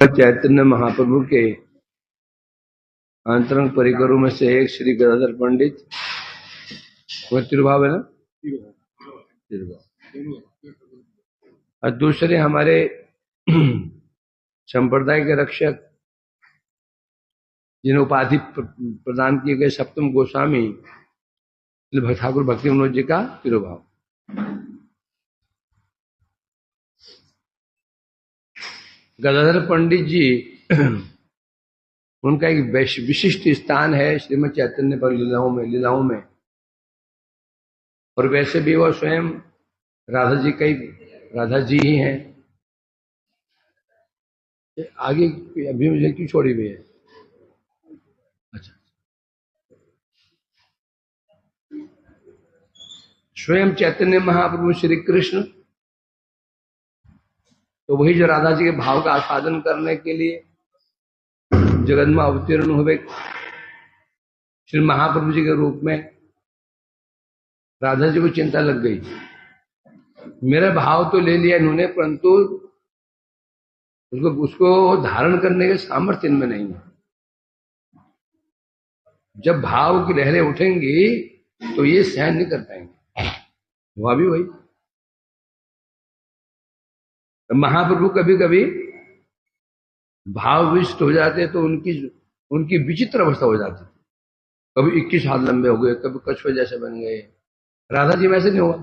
चैतन्य महाप्रभु के अंतरंग परिकरों में से एक श्री गदाधर पंडित, वो तिरुभाव है ना, तिरुभाव, और दूसरे हमारे संप्रदाय के रक्षक जिन्हें उपाधि प्रदान किए गए सप्तम गोस्वामी ठाकुर भक्ति मनोज जी का तिरुभाव। गदाधर पंडित जी उनका एक विशिष्ट स्थान है श्रीमद् चैतन्य पर लीलाओं में, और वैसे भी वह स्वयं राधा जी ही हैं। आगे अभी मुझे क्यों छोड़ी हुई है? अच्छा, स्वयं चैतन्य महाप्रभु श्री कृष्ण तो वही जो राधा जी के भाव का आस्वादन करने के लिए जगत में अवतीर्ण हुए श्री महाप्रभु जी के रूप में। राधा जी को चिंता लग गई, मेरा भाव तो ले लिया इन्होंने, परंतु उसको धारण करने के सामर्थ्य इनमें नहीं है। जब भाव की लहरें उठेंगी तो ये सहन नहीं कर पाएंगे। वह भी वही महाप्रभु कभी कभी भाव विशिष्ट हो जाते तो उनकी विचित्र अवस्था हो जाती थी। कभी 21 हाथ लंबे हो गए, कभी कछुए जैसे बन गए। राधा जी में ऐसे नहीं हुआ।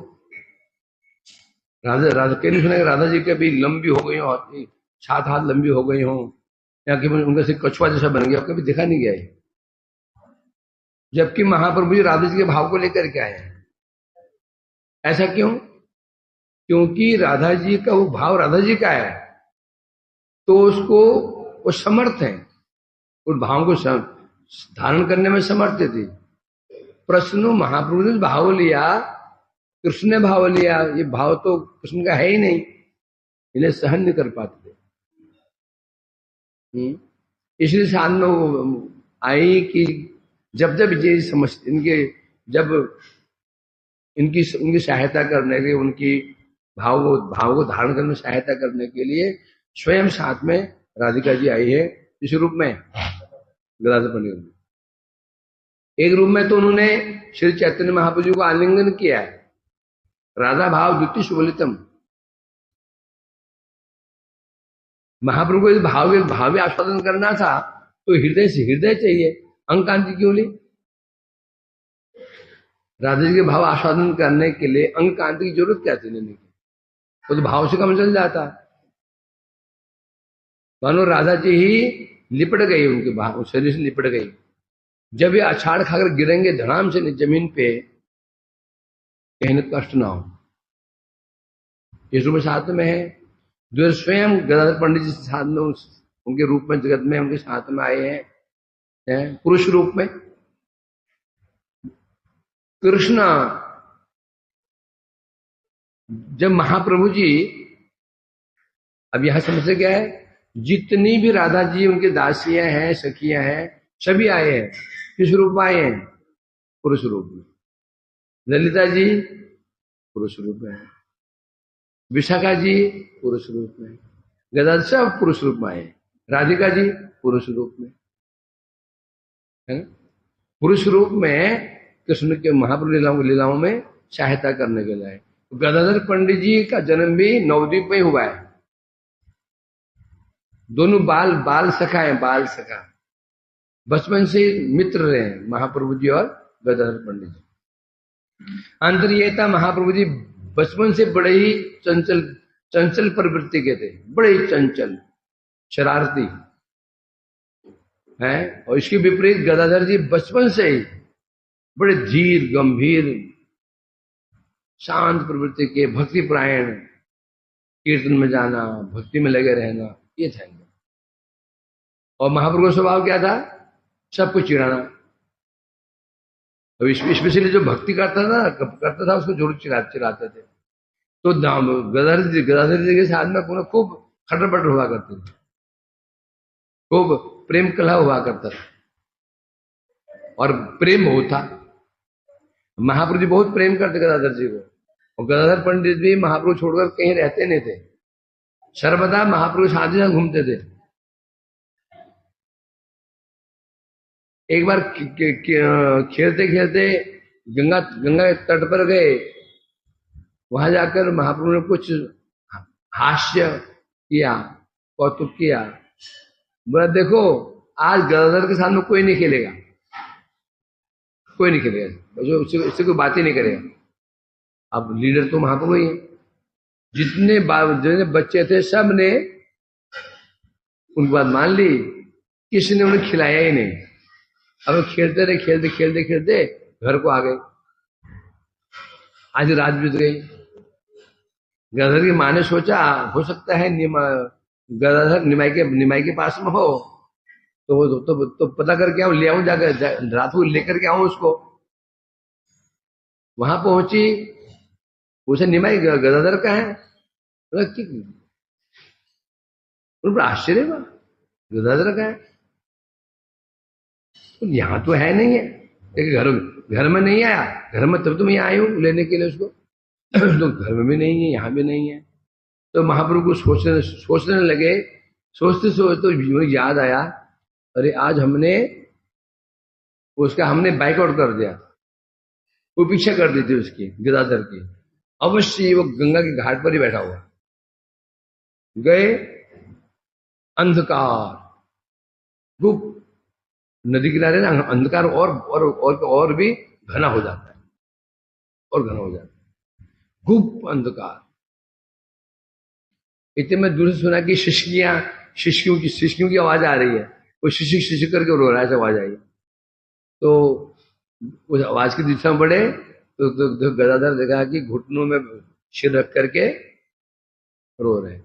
राधा कहीं नहीं सुना कि राधा जी कभी लंबी हो गई हो, 7 हाथ लंबी हो गई हो, या कि उनका से कछुआ जैसा बन गया, कभी देखा नहीं गया है। जबकि महाप्रभु जी राधा जी के भाव को लेकर के आए हैं। ऐसा क्यों? क्योंकि राधा जी का वो भाव राधा जी का है, तो उसको वो समर्थ है, उस भाव को धारण करने में समर्थ थी। प्रश्न महाप्रभु ने भाव लिया, कृष्ण ने भाव लिया, ये भाव तो कृष्ण का है ही नहीं, इन्हें सहन नहीं कर पाते थे। इसलिए सामने आई कि जब ये समझ उनकी सहायता करने के, उनकी भाव को धारण करने में सहायता करने के लिए स्वयं साथ में राधिका जी आई है। इस रूप में गदाधर पंडित में एक रूप में तो उन्होंने श्री चैतन्य महाप्रभु जी को आलिंगन किया है। राधा भाव द्वितीय सुबलितम, महाप्रभु को इस भाव आस्वादन करना था तो हृदय से हृदय चाहिए, अंग कांति क्यों ली? राधा जी के भाव आस्वादन करने के लिए अंग कांति की जरूरत क्या थी लेने की? वो तो भाव से कम चल जाता। मानो राधा जी ही लिपट गई, उनके भाव शरीर से लिपट गई। जब ये अछाड़ खाकर गिरेंगे धड़ाम से जमीन पे, कहीं कष्ट ना हो। इस रूप में साथ में है जो स्वयं गदाधर पंडित जी साथ में उनके रूप में जगत में उनके साथ में आए हैं पुरुष रूप में। कृष्ण जब महाप्रभु जी, अब यहां समझ क्या है, जितनी भी राधा जी उनके दासियां हैं, सखियां हैं, सभी आए हैं। किस रूप में आए हैं? पुरुष रूप में। ललिता जी पुरुष रूप में है, विशाखा जी पुरुष रूप में, गदाधर सब पुरुष रूप में आए, राधिका जी पुरुष रूप में है ना। पुरुष रूप में कृष्ण के महाप्रभु लीलाओं में सहायता करने के लिए। गदाधर पंडित जी का जन्म भी नवद्वीप में हुआ है। दोनों बाल सखा है, बाल सखा, बचपन से मित्र रहे महाप्रभु जी और गदाधर पंडित जी। अंतर यह था, महाप्रभु जी बचपन से बड़े ही चंचल प्रवृत्ति के थे, बड़े ही चंचल शरारती हैं। और इसके विपरीत गदाधर जी बचपन से ही बड़े धीर गंभीर शांत प्रवृत्ति के, भक्ति परायण, कीर्तन में जाना, भक्ति में लगे रहना, ये था। और महाप्रभु का स्वभाव क्या था? सबको चिढ़ाना। अब स्पेशली जो भक्ति करता था उसको जरूर चिढ़ाते थे। तो गदाधर जी के साथ में खूब खटर हुआ करते थे, खूब प्रेम कलह हुआ करता था, और प्रेम बहुत था। महाप्रभु जी बहुत प्रेम करते गदाधर जी को, और गदाधर पंडित भी महाप्रभु छोड़कर कहीं रहते नहीं थे, सर्वदा महाप्रभु साथ ही घूमते थे। एक बार खेलते खेलते गंगा गंगा के तट पर गए। वहां जाकर महाप्रभु ने कुछ हास्य किया, कौतुक किया। बोला देखो आज गदाधर के सामने कोई नहीं खेलेगा, कोई नहीं खेलेगा, जो उससे कोई बात ही नहीं करेगा। अब लीडर तो महाप्रभु ही है। जितने बच्चे थे सब ने उनकी बात मान ली, किसी ने उन्हें खिलाया ही नहीं। अब वो खेलते रहे, खेलते खेलते खेलते घर को आ गए। आज रात बीत गई। गदाधर की माँ ने सोचा हो सकता है गदाधर निमाई के पास में हो, तो पता करके आऊं, ले आऊं, जाकर रात को लेकर के आऊं उसको। वहां पहुंची, उसे निमाई गदाधर का है। उन पर आश्चर्य हुआ, गदाधर का है, तो यहां तो है नहीं है, घर में नहीं आया। घर में तब तुम यहाँ आए हो लेने के लिए उसको, तो घर में भी नहीं है, यहां भी नहीं है। तो महाप्रभु को सोचने लगे। सोचते सोचते याद आया, अरे आज हमने बाइकआउट कर दिया, वो पीछे कर दी थी उसकी, गदाधर की। अवश्य वो गंगा के घाट पर ही बैठा हुआ। गए, अंधकार, गुप्त नदी किनारे ना, अंधकार और भी घना हो जाता है, और घना हो जाता है, गुप्त अंधकार। इतने में दूर से सुना कि शिशकियों की आवाज आ रही है। वो शिशिक करके रो रहा है, आवाज आई। तो उस आवाज की दिशा में बढ़े तो गदाधर देखा कि घुटनों में सिर रख करके रो रहे,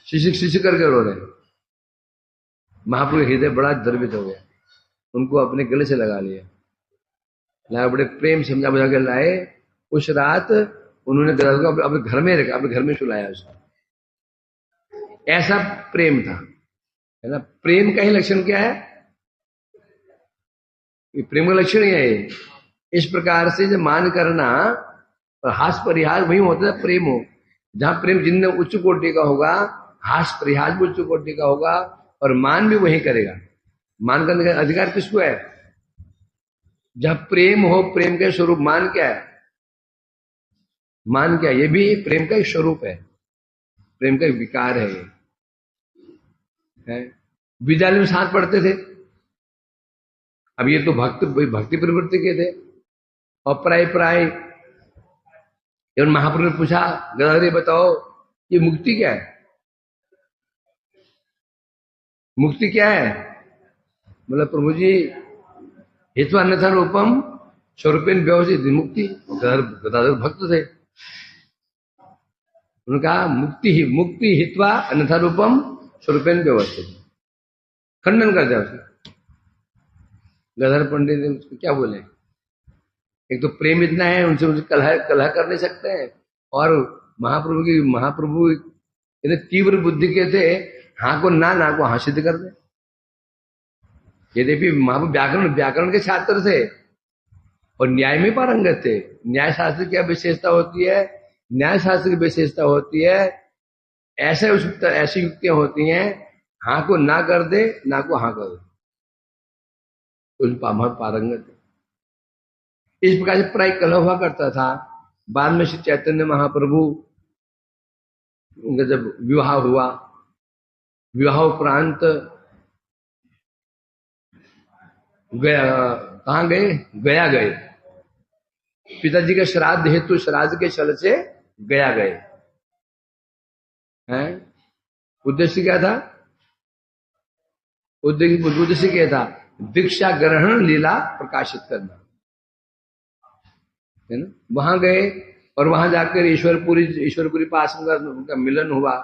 शिशिक करके रो रहे। महाप्रभु हृदय बड़ा द्रवित हो गया, उनको अपने गले से लगा लिया, लाए, बड़े प्रेम समझा बुझा कर लाए। उस रात उन्होंने गदाधर को अपने घर में रखा, अपने घर में सुलाया उसको। ऐसा प्रेम था, है ना। प्रेम का ही लक्षण क्या है? ये प्रेम का लक्षण ही है। इस प्रकार से जो मान करना और हास परिहास वही होता है प्रेम हो। जहां प्रेम जिनने उच्च कोटि का होगा, हास परिहास भी उच्च कोटि का होगा, और मान भी वही करेगा। मान करने का अधिकार किसको है? जहां प्रेम हो, प्रेम का स्वरूप मान क्या है? मान क्या? ये भी प्रेम का एक स्वरूप है, प्रेम का एक विकार है। विद्यालय में साथ पढ़ते थे। अब ये तो भक्ति प्रवृत्ति के थे, और प्राय जब महाप्रभु ने पूछा, गदाधर बताओ ये मुक्ति क्या है? मुक्ति क्या है? मतलब प्रभु जी, हित्वा अन्यथा रूपम स्वरूपेन व्यवस्थित मुक्ति। गदाधर भक्त थे। उन्होंने कहा मुक्ति हित्वा अन्यथा रूपम स्वरूपेन व्यवस्थित, खंडन कर दिया उसने। गदाधर पंडित ने उसको क्या बोले? एक तो प्रेम इतना है, उनसे कलह कर नहीं सकते हैं, और महाप्रभु इतने तीव्र बुद्धि के थे, हाँ को ना को हाँ सिद्ध कर दे। यद्यपि महाप्रभु व्याकरण के छात्र थे और न्याय में पारंगत थे। न्याय शास्त्र की विशेषता होती है, न्याय शास्त्र की विशेषता होती है, ऐसी युक्तियां होती हैं, हाँ को ना कर दे, ना को हाँ कर दे, उन पारंगत है। इस प्रकार से प्राय कलह हुआ करता था। बाद में श्री चैतन्य महाप्रभु, उनका जब विवाह हुआ, विवाह उपरांत कहाँ गए? गया गए। पिताजी का श्राद्ध हेतु श्राद्ध के छल से गया गए हैं। उद्देश्य क्या था? उद्देश्य क्या था? दीक्षा ग्रहण लीला प्रकाशित करना, है ना। वहां गए और वहां जाकर ईश्वरपुरी पास उनका मिलन हुआ,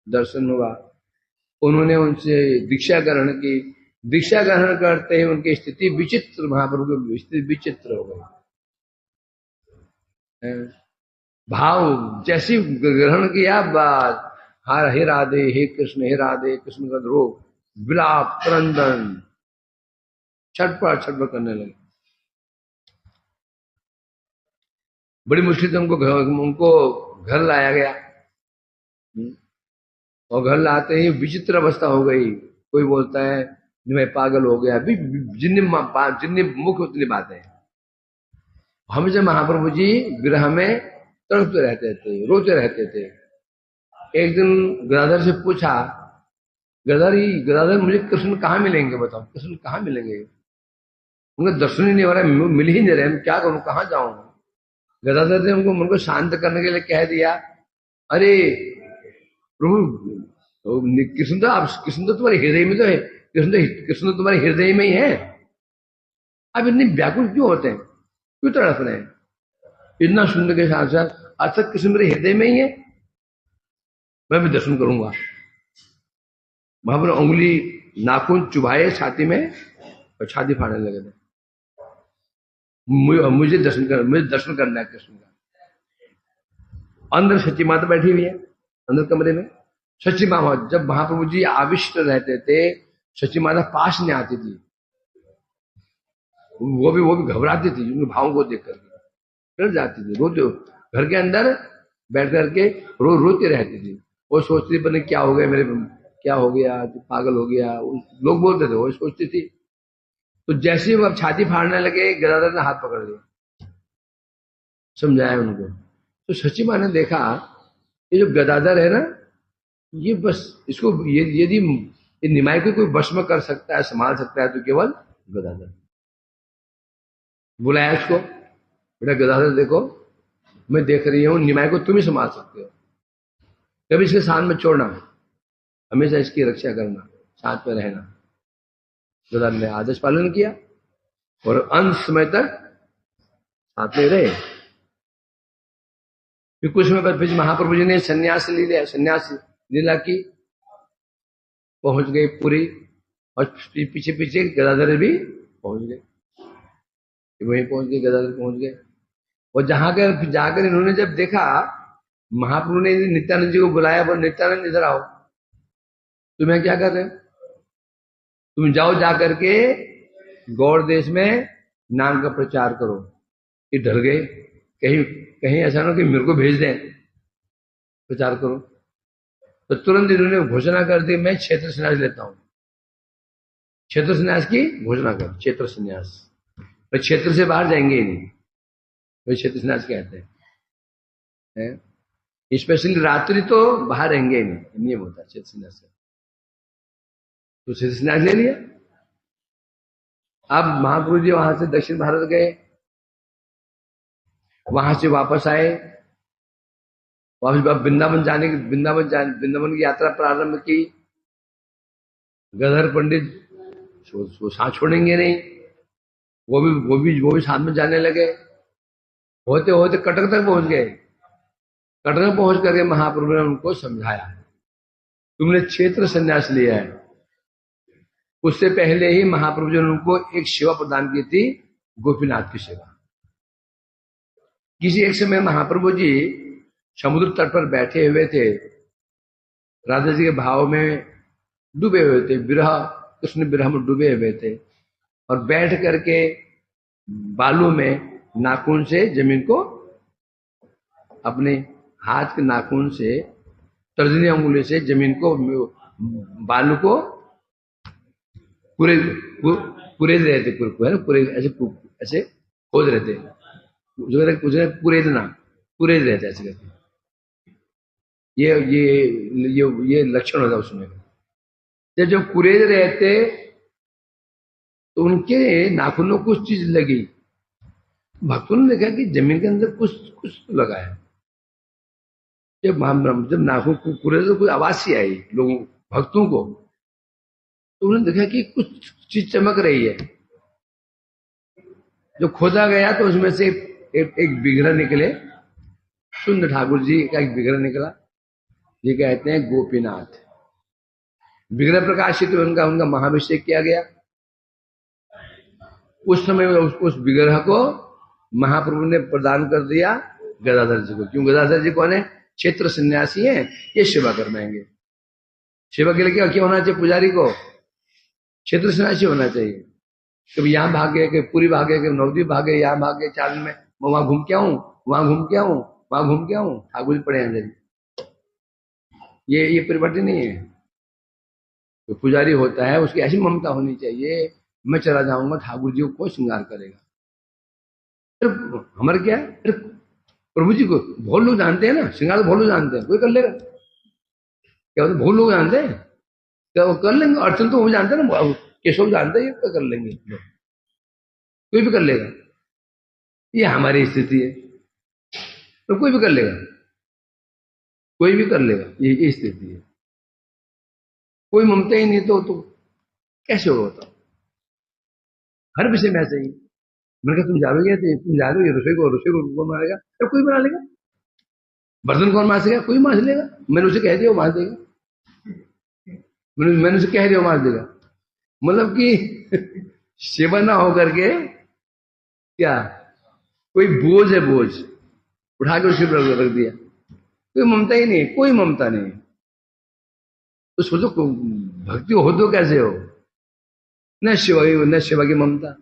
दर्शन हुआ। उन्होंने उनसे दीक्षा ग्रहण की। दीक्षा ग्रहण करते ही उनकी स्थिति विचित्र, महाप्रभु की स्थिति विचित्र हो गई। भाव जैसी ग्रहण किया, हे राधे, हे राधे कृष्ण का रोग, विलाप, क्रंदन, छटपट करने लगे। बड़ी मुश्किल से उनको घर लाया गया, और घर लाते ही विचित्र अवस्था हो गई। कोई बोलता है मैं पागल हो गया। अभी जितनी मुख्य उतनी बातें। हमेशा महाप्रभु जी विरह में तड़पते रहते थे, रोते रहते थे। एक दिन गदाधर से पूछा, गदाधर मुझे कृष्ण कहाँ मिलेंगे, बताओ कृष्ण कहाँ मिलेंगे? उनका दर्शन ही नहीं हो रहा है, मिल ही नहीं रहे, मैं क्या करूं, कहाँ जाऊं? गदाधर ने उनको मन को शांत करने के लिए कह दिया, अरे प्रभु, कृष्ण तो तुम्हारे हृदय में तो है, कृष्ण तो तुम्हारे हृदय में ही है। अब इतने व्याकुल क्यों होते हैं, क्यों तड़प रहे हैं? इतना सुंदर के साथ साथ अर्थात कृष्ण मेरे हृदय में ही है, मैं भी दर्शन करूंगा। वहां पर उंगली नाखून चुभाए छाती में और छाती फाड़ने लगे थे। मुझे दर्शन करना है कृष्ण का। अंदर सच्ची माता बैठी हुई है, अंदर कमरे में सच्ची माता। जब महाप्रभु जी आविष्ट रहते थे, सच्ची माता पास नहीं आती थी, वो भी घबराती थी उनके भावों को देख करके, डर जाती थी, रोते, घर के अंदर बैठ करके रोती रहती थी। वो सोचती पता क्या हो गया, मेरे क्या हो गया, पागल हो गया, लोग बोलते थे, वो सोचती थी। तो जैसे ही वो अब छाती फाड़ने लगे, गदाधर ने हाथ पकड़ लिया, समझाया उनको। तो सच्ची माँ ने देखा ये जो गदाधर है ना, ये बस इसको यदि ये निमाई को कोई वश में कर सकता है, संभाल सकता है, तो केवल गदाधर। बुलाया इसको, बेटा गदाधर देखो, मैं देख रही हूं निमाई को तुम ही संभाल सकते हो, कभी इसके साथ में छोड़ना, हमेशा इसकी रक्षा करना, साथ में रहना। गदाधर ने आदेश पालन किया और अंत समय तक साथ में रहे। फिर कुछ समय बाद फिर महाप्रभु जी ने संन्यास लीला की, पहुंच गए पूरी, और पीछे पीछे गदाधर भी पहुंच गए, वहीं पहुंच गए, गदाधर पहुंच गए। और जाकर इन्होंने जब देखा, महाप्रभु ने नित्यानंद जी को बुलाया, बोल नित्यानंद इधर आओ, तुम्हें क्या कर रहे हो, तुम जाओ जाकर के गौड़ देश में नाम का प्रचार करो। ये डर गए, कहीं कहीं ऐसा ना कि मेरे को भेज दें, प्रचार करो। तो तुरंत इन्होंने घोषणा कर दी, मैं क्षेत्र संन्यास लेता हूं। क्षेत्र संन्यास की घोषणा कर, क्षेत्र संन्यास, तो क्षेत्र से बाहर जाएंगे ही नहीं, वही क्षेत्र संन्यास कहते हैं। स्पेशली रात्रि तो बाहर रहेंगे ही नहीं, नियम होता है क्षेत्र संन्यास का। तो क्षेत्र संन्यास ले लिया। अब महाप्रभु जी वहां से दक्षिण भारत गए, वहां से वापस आए, वापस वृंदावन की यात्रा प्रारंभ की। गदर पंडित साथ छोड़ेंगे नहीं, वो भी साथ में जाने लगे। होते होते कटक तक पहुंच गए। कटक पहुंच करके महाप्रभु ने उनको समझाया, तुमने क्षेत्र संन्यास लिया है। उससे पहले ही महाप्रभु जी ने उनको एक सेवा प्रदान की थी, गोपीनाथ की सेवा। किसी एक समय महाप्रभु जी समुद्र तट पर बैठे हुए थे, राधा जी के भाव में डूबे हुए थे, कृष्ण विरह में डूबे हुए थे, और बैठ करके बालू में नाखून से जमीन को, अपने हाथ के नाखून से, तर्जनी अंगुली से जमीन को, बालू को कुरेद रहे थे, ऐसे खोद रहे थे, कुरेद रहे थे ऐसे करके। ये लक्षण होता उसमें। जब कुरेद रहे थे तो उनके नाखूनों को कुछ चीज लगी। भक्तों ने देखा कि जमीन के अंदर कुछ कुछ लगा है। जब नाखून कुरेद तो कोई आवाज सी आई लोगों भक्तों को, तो उन्होंने देखा कि कुछ चीज चमक रही है। जो खोदा गया तो उसमें से एक विग्रह निकले, सुंदर ठाकुर जी का एक विग्रह निकला, ये कहते हैं गोपीनाथ। विग्रह प्रकाशित उनका महाभिषेक किया गया। उस समय उस विग्रह को महाप्रभु ने प्रदान कर दिया गदाधर जी को। क्यों? गदाधर जी कौन है? क्षेत्र सन्यासी हैं, ये सेवा करवाएंगे। सेवा के लिए क्या होना चाहिए पुजारी को? क्षेत्र सन्यासी होना चाहिए। कभी यहाँ भागे, कभी पूरी भागे, कभी नवद्वीप भागे, यहाँ भागे, 4 दिन में मैं वहां घूम के आऊं, वहां घूम के आऊं, वहां घूम के आऊं, ठाकुर जी पड़े हैं। ये परिवर्तन नहीं है। तो पुजारी होता है उसकी ऐसी ममता होनी चाहिए, मैं चला जाऊंगा ठाकुर जी को कौन श्रृंगार करेगा। फिर हमारे क्या है, फिर प्रभु जी को बहुत लोग जानते हैं ना, श्रृंगार तो बहुत लोग जानते हैं, कोई कर लेगा क्या, होता बहुत लोग जानते हैं क्या, वो कर लेंगे। अर्चन तो वो जानते हैं ना, केशव जानते हैं, ये कर लेंगे लोग, कोई भी कर लेगा। ये हमारी स्थिति है, तो कोई भी कर लेगा, कोई भी कर लेगा, ये स्थिति है। कोई ममता ही नहीं तो कैसे होगा बताओ। हर विषय में ऐसे ही। मैंने कहा तुम जाओगे, तुम जा रहे हो रसोई को कौन मारेगा, तो कोई बना लेगा। बर्तन कौन मांसेगा, कोई मांस लेगा। मैंने उसे कह दिया वो मांस देगा, मैंने उसे कह दिया वो मांस देगा। मतलब कि सेवा ना हो करके क्या, कोई बोझ है, बोझ उठा के उसे रख दिया। कोई ममता ही नहीं, कोई ममता नहीं। तो सोचो भक्ति हो तो कैसे हो, न सेवा की ममता,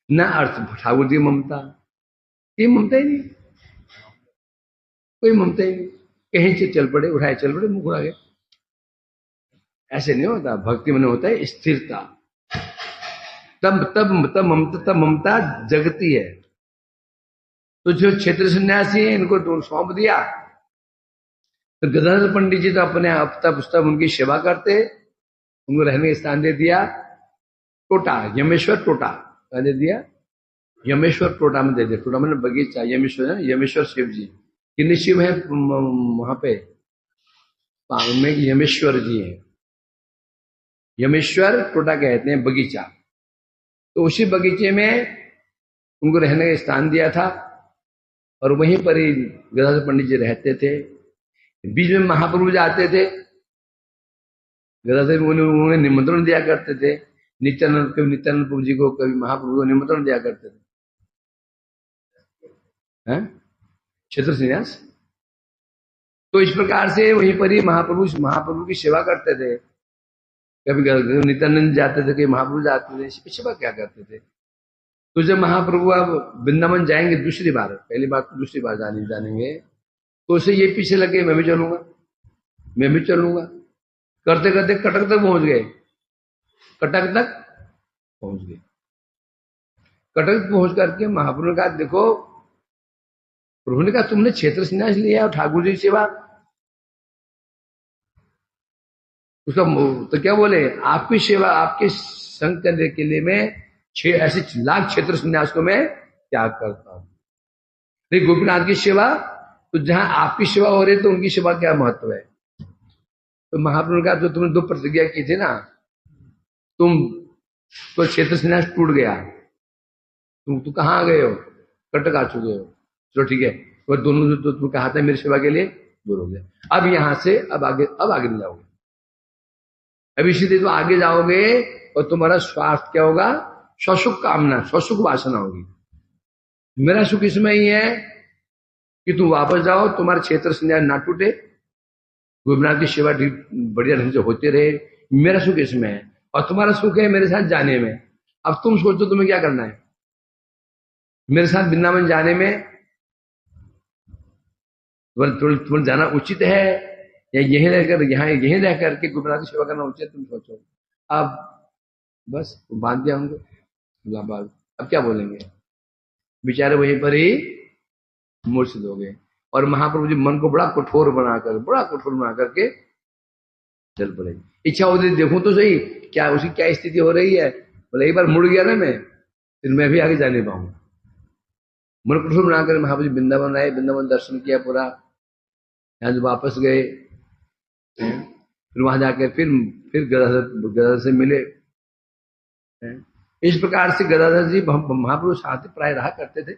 न अर्थ ठाकुर की ममता, ये ममता ही नहीं, कोई ममता ही नहीं। कहीं से चल पड़े, उठाए चल पड़े, मुंह उड़ा गए, ऐसे नहीं होता। भक्ति में होता है स्थिरता, तब ममता जगती है। तो जो क्षेत्र सन्यासी है इनको तो सौंप दिया, तो गदाधर पंडित जी तो अपने आप तब उनकी सेवा करते, उनको रहने का स्थान दे दिया टोटा, यमेश्वर टोटा क्या दे दिया, यमेश्वर टोटा में दे दिया। टोटा मतलब बगीचा, यमेश्वर है, यमेश्वर शिव जी, कितने शिव है वहां पे पांग में, यमेश्वर जी है। यमेश्वर टोटा कहते हैं बगीचा। तो उसी बगीचे में उनको रहने का स्थान दिया था, और वहीं पर ही गदाधर पंडित जी रहते थे। बीच में महाप्रभु जाते थे, गदाधर उन्होंने निमंत्रण दिया करते थे, नित्यानंद प्रभु जी को, कभी महाप्रभु को निमंत्रण दिया करते थे, क्षेत्र संन्यास। तो इस प्रकार से वहीं पर ही महाप्रभु की सेवा करते थे। कभी नित्यानंद जाते थे, कभी महाप्रभु जाते थे, सेवा क्या करते थे। तो जब महाप्रभु अब वृंदावन जाएंगे दूसरी बार, पहली बार तो दूसरी बार जानेंगे, तो उसे ये पीछे लगे मैं भी चलूंगा, मैं भी चलूंगा। करते करते कटक तक पहुंच गए, कटक तक पहुंच गए। कटक पहुंच करके महाप्रभु ने कहा, देखो, प्रभु ने कहा तुमने क्षेत्र संन्यास लिया और ठाकुर जी की सेवा, उसका तो क्या बोले, आपकी सेवा, आपके संग करने के लिए मैं ऐसे लाख क्षेत्र संन्यास को मैं त्याग करता हूं। नहीं, गोपीनाथ की सेवा, तो जहां आपकी सेवा हो रही है तो उनकी सेवा क्या महत्व है। तो महाप्रभु ने कहा जो तुमने 2 प्रतिज्ञा की थी ना, तुम तो क्षेत्र संन्यास टूट गया, तुम कहाँ आ गए हो, कटक आ चुके हो, चलो ठीक है। वो दोनों जो तुम कहा था मेरी सेवा के लिए, दूर हो गया। अब यहां से अब आगे नहीं जाओगे। अब इसी तो आगे जाओगे और तुम्हारा स्वार्थ क्या होगा, स्वसुख कामना, स्वसुख वासना होगी। मेरा सुख इसमें ही है कि तुम वापस जाओ, तुम्हारा क्षेत्र संन्यास ना टूटे, गोपीनाथ की सेवा बढ़िया ढंग से होते रहे, मेरा सुख इसमें है, और तुम्हारा सुख है मेरे साथ जाने में। अब तुम सोचो तुम्हें क्या करना है, मेरे साथ वृंदावन जाने में तुम्हें जाना उचित है, या यहीं रह करके गोपीनाथ की सेवा करना उचित, तुम सोचो। अब बस बांध दिया होंगे, अब क्या बोलेंगे, बेचारे वहीं पर ही मूर्छित हो गए। और महाप्रभु जी मन को बड़ा कठोर बना करके चल पड़े। इच्छा होती देखूं तो सही क्या उसकी क्या स्थिति हो रही है, बोले एक बार मुड़ गया ना मैं, फिर मैं भी आगे जा नहीं पाऊंगा। मन कठोर बनाकर महाप्रभु जी वृंदावन आए, वृंदावन दर्शन किया पूरा, यहाँ जब वापस गए, फिर वहां जाकर फिर गदाधर से मिले। इस प्रकार से गदाधर जी महाप्रभु साथ प्राय रहा करते थे।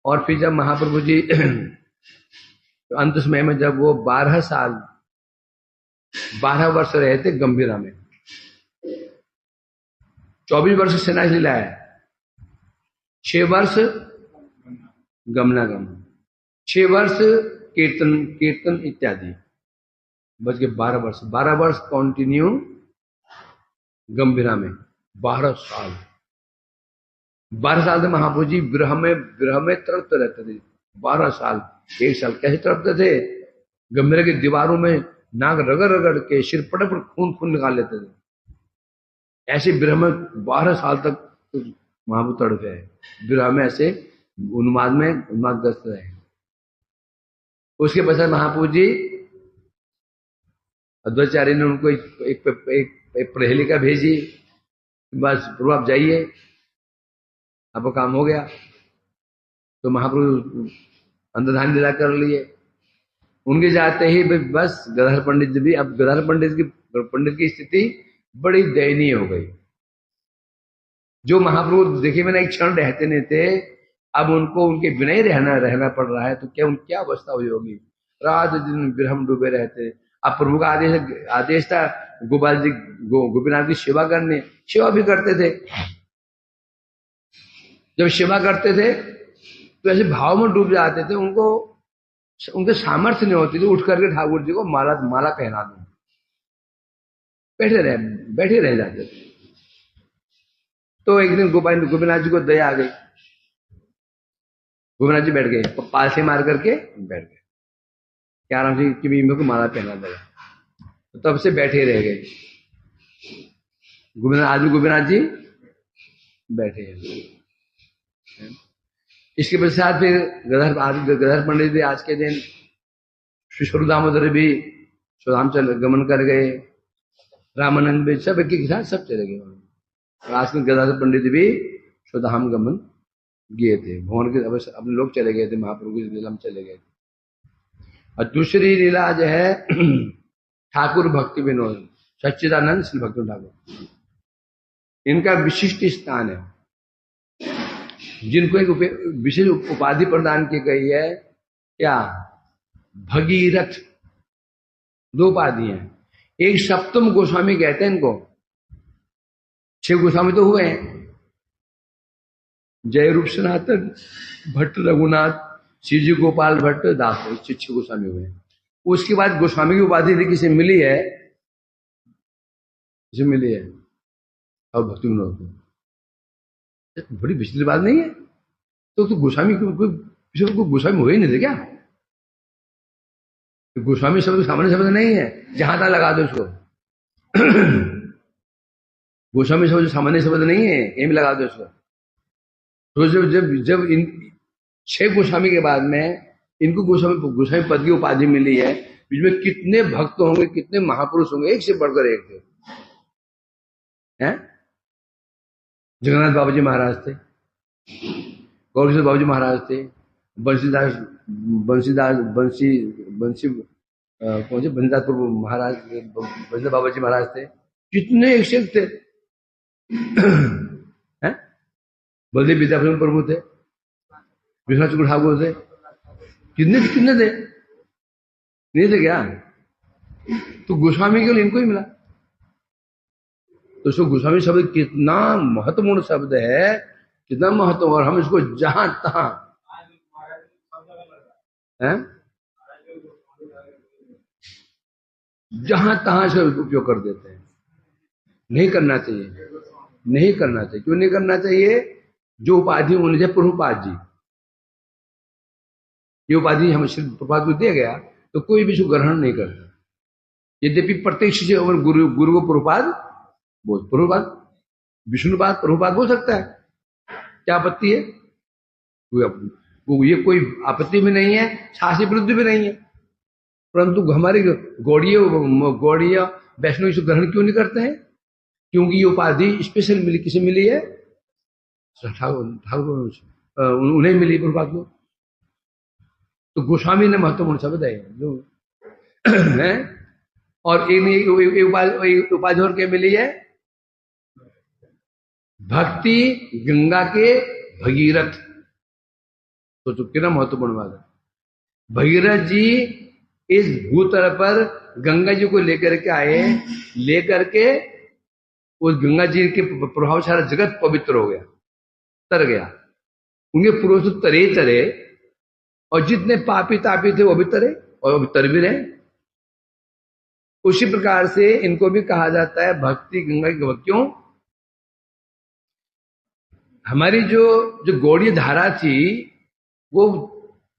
और फिर जब महाप्रभु जी तो अंत समय में जब वो 12 वर्ष रहे थे गंभीरा में, 24 वर्ष सन्यास लीला है, 6 वर्ष गमनागम, 6 वर्ष कीर्तन इत्यादि, बच के 12 वर्ष कंटिन्यू गंभीरा में, 12 साल से महाप्रभु जी विरह में तड़पते रहते थे। 12 साल, 1 साल कैसे तड़पते थे, गंभीरा की दीवारों में नाक रगड़ रगड़ के सिर पटक पटक खून खून निकाल लेते थे। ऐसे विरह में 12 साल तक महाप्रभु तड़पे है, विरह में ऐसे उन्मादग्रस्त रहे। उसके पश्चात महाप्रभु जी अद्वैताचार्य ने उनको एक प्रहेलिका भेजी, बस प्रभु आप जाइए, आपका काम हो गया। तो महाप्रभु अंतर्धान लीला कर लिए। उनके जाते ही बस गदर पंडित जी भी, अब गदर पंडित की स्थिति बड़ी दयनीय हो गई। जो महाप्रभु देखे बिना एक क्षण रहते नहीं थे, अब उनको उनके बिना ही रहना पड़ रहा है, तो क्या उनकी क्या अवस्था हुई होगी। रात दिन विरह में डूबे रहते। अब प्रभु का आदेश था गोपाल जी गोपीनाथ की सेवा करने, सेवा भी करते थे। जब सेवा करते थे तो ऐसे भाव में डूब जाते थे, उनके सामर्थ्य नहीं होती थी उठ करके ठाकुर जी को माला पहना दूं, बैठे रह जाते थे। तो एक दिन गोपीनाथ जी को दया आ गई, गोपीनाथ जी बैठ गए, पाल से मार करके बैठ गए कि आराम से कि मेरे को माला पहना देगा। तो तब से बैठे रह गए। आज भी गोपीनाथ जी बैठे हैं। इसके पश्चात फिर गदर पंडित भी आज के दिन श्री स्वरूप दामोदर भी स्वधाम गमन कर गए, रामानंद भी सब एक साथ सब चले गए। आज के गदाधर पंडित भी स्वधाम गमन गए थे, भवन के अपने लोग चले गए थे, महाप्रभु की लीला में चले गए थे। और दूसरी लीला जो है ठाकुर भक्ति विनोद सच्चिदानंद श्री भक्ति ठाकुर, इनका विशिष्ट स्थान है। जिनको एक विशेष उपाधि प्रदान की गई है, क्या भगीरथ, 2 उपाधि हैं। एक सप्तम गोस्वामी कहते हैं इनको, 6 गोस्वामी तो हुए हैं, जय रूप सनातन भट्ट रघुनाथ श्री जी गोपाल भट्ट दास, 6 गोस्वामी हुए हैं। उसके बाद गोस्वामी की उपाधि यदि किसे मिली है, और भक्ति विनोद को, बड़ी विचित्र बात नहीं है। तो गोस्वामी को गोस्वामी हुए ही नहीं थे क्या? गोस्वामी शब्द सामान्य शब्द नहीं है, जहां तक लगा दो उसको। गोस्वामी शब्द सामान्य शब्द नहीं है, कहीं भी लगा दो उसको। तो जब इन 6 गोस्वामी के बाद में इनको गोस्वामी पद की उपाधि मिली है, बीच में कितने भक्त होंगे, कितने महापुरुष होंगे, एक से बढ़कर एक थे। जगन्नाथ बाबू जी महाराज थे, गौरकिशोर बाबू जी महाराज थे, बंसीदास प्रभु महाराज, बंसीदास बाबा जी महाराज थे, कितने एक से थे। बलदेव विद्याभूषण प्रभु थे, विश्वनाथ चक्रवर्ती ठाकुर थे, कितने थे, नहीं थे क्या? तो गोस्वामी केवल इनको ही मिला। तो गोस्वामी शब्द कितना महत्वपूर्ण शब्द है, कितना महत्व, और हम इसको जहां तहां से उपयोग कर देते हैं। नहीं करना चाहिए। क्यों नहीं करना चाहिए? जो उपाधि उन्हें प्रभुपाद जी, ये उपाधि हम श्री प्रभुपाद को दिया गया, तो कोई भी इसको ग्रहण नहीं करता। यद्यपि प्रत्यक्ष से अगर गुरु को प्रभुपाद विष्णुपाद प्रभुपाद बोल सकता है, क्या आपत्ति है? ये कोई आपत्ति भी नहीं है, शास्त्रीय विरुद्ध भी नहीं है। परंतु हमारे गौड़ीय वैष्णव इसको ग्रहण क्यों नहीं करते हैं? क्योंकि ये उपाधि स्पेशल मिली, किसे मिली है? ठाकुर उन्हें मिली प्रभुपाद को। तो गोस्वामी ने महत्वपूर्ण शब्द है जो है। और एक उपाधि और क्या मिली है? भक्ति गंगा के भगीरथ। तो कितना महत्वपूर्ण बात है। भगीरथ जी इस भूतल पर गंगा जी को लेकर के आए, लेकर के उस गंगा जी के प्रभाव सारा जगत पवित्र हो गया, तर गया। उनके पूर्व से तरे, और जितने पापी तापी थे वो भी तरे, और वो भी तर भी रहे। उसी प्रकार से इनको भी कहा जाता है भक्ति गंगा की। क्यों? हमारी जो गौड़ीय धारा थी वो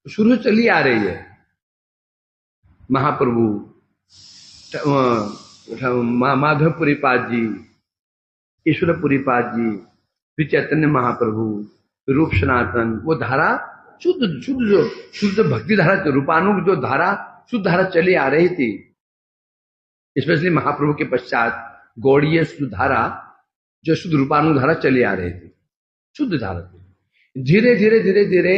शुरू चली आ रही है। महाप्रभु माधवपुरी पाद जी, ईश्वरपुरी पाद जी, फिर चैतन्य महाप्रभु, रूप सनातन, वो धारा शुद्ध शुद्ध जो शुद्ध भक्ति धारा, रूपानुग जो धारा शुद्ध धारा चली आ रही थी, स्पेशली महाप्रभु के पश्चात गौड़ीय शुद्ध धारा, जो शुद्ध रूपानुग धारा चली आ रही थी, शुद्ध धारा थी। धीरे धीरे धीरे धीरे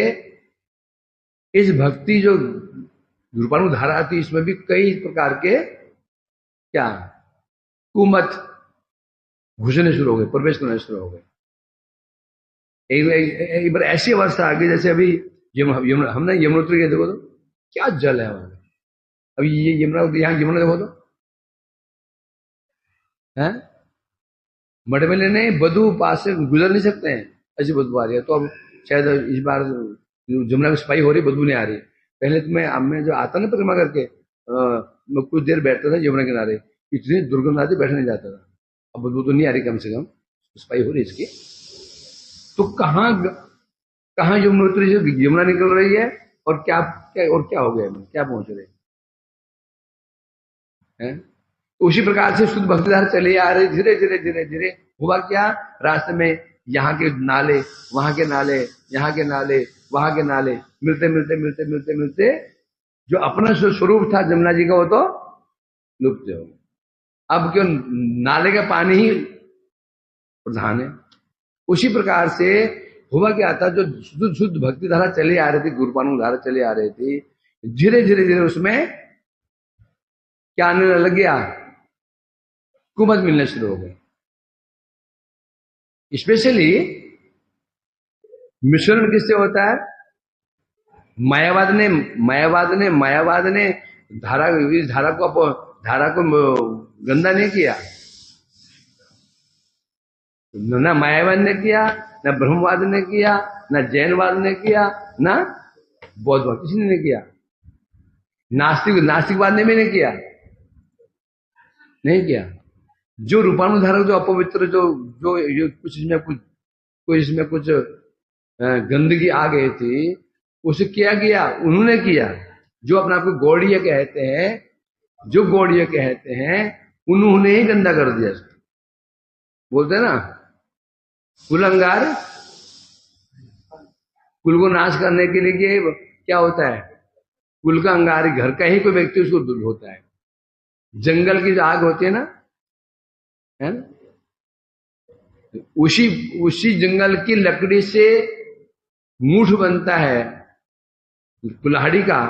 इस भक्ति जो रूपानुग धारा थी, इसमें भी कई प्रकार के क्या कुमत घुसने शुरू हो गए, प्रवेश करने शुरू हो गए। एक बार ऐसी अवस्था आ गई जैसे अभी हमने यमुनोत्री के देखो तो क्या जल है वहां। अभी ये यमुना, यहाँ यमुना देखो तो है, मडमेले ने बधू पास से गुजर नहीं सकते हैं, ऐसी बदबू आ रही है। तो अब शायद इस बार जमुना की सफाई हो रही, बदबू नहीं आ रही। पहले तो मैं जो आता ना परिक्रमा करके, मैं कुछ देर बैठता था यमुना किनारे, इतनी दुर्गंध आती, बैठने नहीं जाता था। अब बदबू तो नहीं आ रही, कम से कम सफाई हो रही इसकी। तो कहाँ यमुनोत्री से यमुना निकल रही है, और क्या हो गया, क्या पहुंच रहे हैं। उसी प्रकार से शुद्ध भक्तिधारा चली आ रही, धीरे धीरे धीरे धीरे हुआ क्या, रास्ते में यहाँ के नाले, वहां के नाले, यहाँ के नाले, वहां के नाले, मिलते मिलते मिलते मिलते मिलते जो अपना स्वरूप था जमुना जी का, वो तो लुप्त हो। अब क्यों नाले का पानी ही प्रधान है। उसी प्रकार से हुआ क्या था, जो शुद्ध शुद्ध भक्ति धारा चली आ रही थी, गुरुपानुग धारा चली आ रही थी, धीरे धीरे धीरे उसमें क्या आने लग गया, कुमत मिलने शुरू हो गए। स्पेशली मिश्रण किससे होता है, मायावाद ने इस धारा को गंदा नहीं किया। न मायावाद ने किया, न ब्रह्मवाद ने किया, न जैनवाद ने किया, न बौद्धवाद, किसी ने नहीं किया। नास्तिकवाद ने भी नहीं किया। जो रूपानुधारक, जो अपवित्र, जो कुछ इसमें कुछ गंदगी आ गई थी, उसे क्या किया, उन्होंने किया। जो अपने आप को गौड़ीय कहते हैं, उन्होंने ही गंदा कर दिया। बोलते हैं ना, कुलंगार कुल को नाश करने के लिए क्या होता है, कुल का अंगारी, घर का ही कोई व्यक्ति उसको दूर होता है। जंगल की जो आग होती है ना, है ना, उसी जंगल की लकड़ी से मूठ बनता है कुल्हाड़ी का,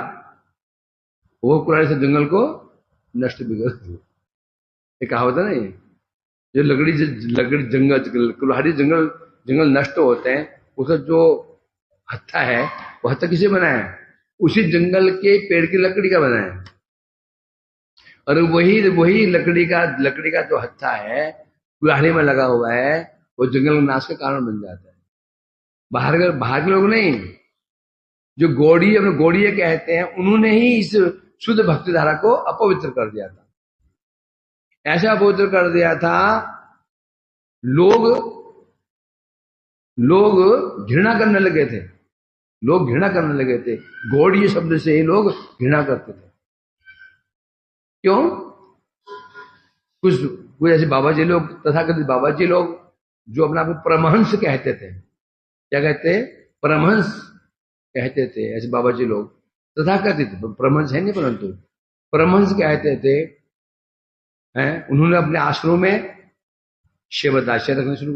वो कुल्हाड़ी से जंगल को नष्ट भी कर दे। ये कहावत है ना, ये जो लकड़ी जंगल, कुल्हाड़ी जंगल नष्ट होते हैं, उसका जो हत्था है, वो हत्था किसे बना है, उसी जंगल के पेड़ की लकड़ी का बना है। और वही लकड़ी का जो हत्था है, कुल्हाड़ी में लगा हुआ है, वो जंगल नाश का कारण बन जाता है। बाहर के लोग नहीं, जो गौड़ीय कहते हैं, उन्होंने ही इस शुद्ध भक्ति धारा को अपवित्र कर दिया था। ऐसा अपवित्र कर दिया था, लोग घृणा करने लगे थे। गौड़ीय शब्द से ही लोग घृणा करते थे। क्यों? कुछ ऐसे बाबा जी लोग, तथाकथित बाबा जी लोग, जो अपने आप को परमहंस कहते थे। क्या कहते? परमहंस कहते थे ऐसे बाबा जी लोग, तथाकथित, परमहंस है नहीं, परंतु परमहंस कहते थे। उन्होंने अपने आश्रम में सेवदासियां रखने शुरू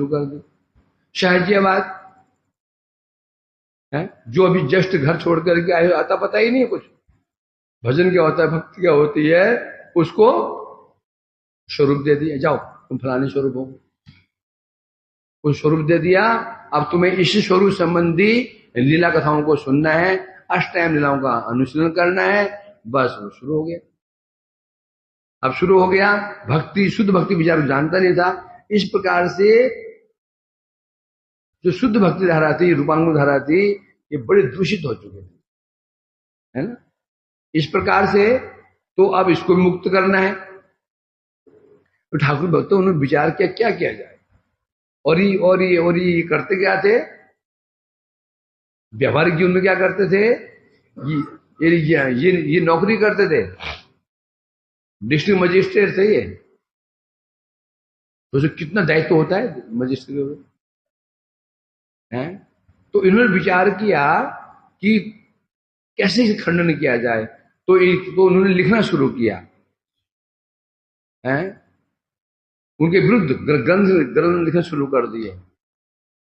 कर दी। शाहजियाबाद जो अभी जस्ट घर छोड़ करके आए, आता पता ही नहीं कुछ, भजन क्या होता है, भक्ति क्या होती है, उसको स्वरूप दे दिया, जाओ तुम फलाने स्वरूप हो, उस स्वरूप दे दिया। अब तुम्हें इस स्वरूप संबंधी लीला कथाओं को सुनना है, अष्टायम लीलाओं का अनुशीलन करना है, बस वो शुरू हो गया। अब शुरू हो गया भक्ति, शुद्ध भक्ति विचार जानता नहीं था। इस प्रकार से जो शुद्ध भक्ति धारा थी, रूपानुग धारा थी, ये बड़े दूषित हो चुके थे, है ना। इस प्रकार से तो अब इसको मुक्त करना है। तो ठाकुर भक्तों उन्होंने विचार किया क्या किया जाए, और ये करते क्या थे, व्यवहारिक जीवन में क्या करते थे ये नौकरी करते थे, डिस्ट्रिक्ट मजिस्ट्रेट थे ये। तो उसे कितना दायित्व होता है मजिस्ट्रेट में, हैं? तो इन्होंने विचार किया कि कैसे इसे खंडन किया जाए, तो उन्होंने लिखना शुरू किया, हैं? उनके विरुद्ध ग्रंथ ग्रंथ लिखना शुरू कर दिए,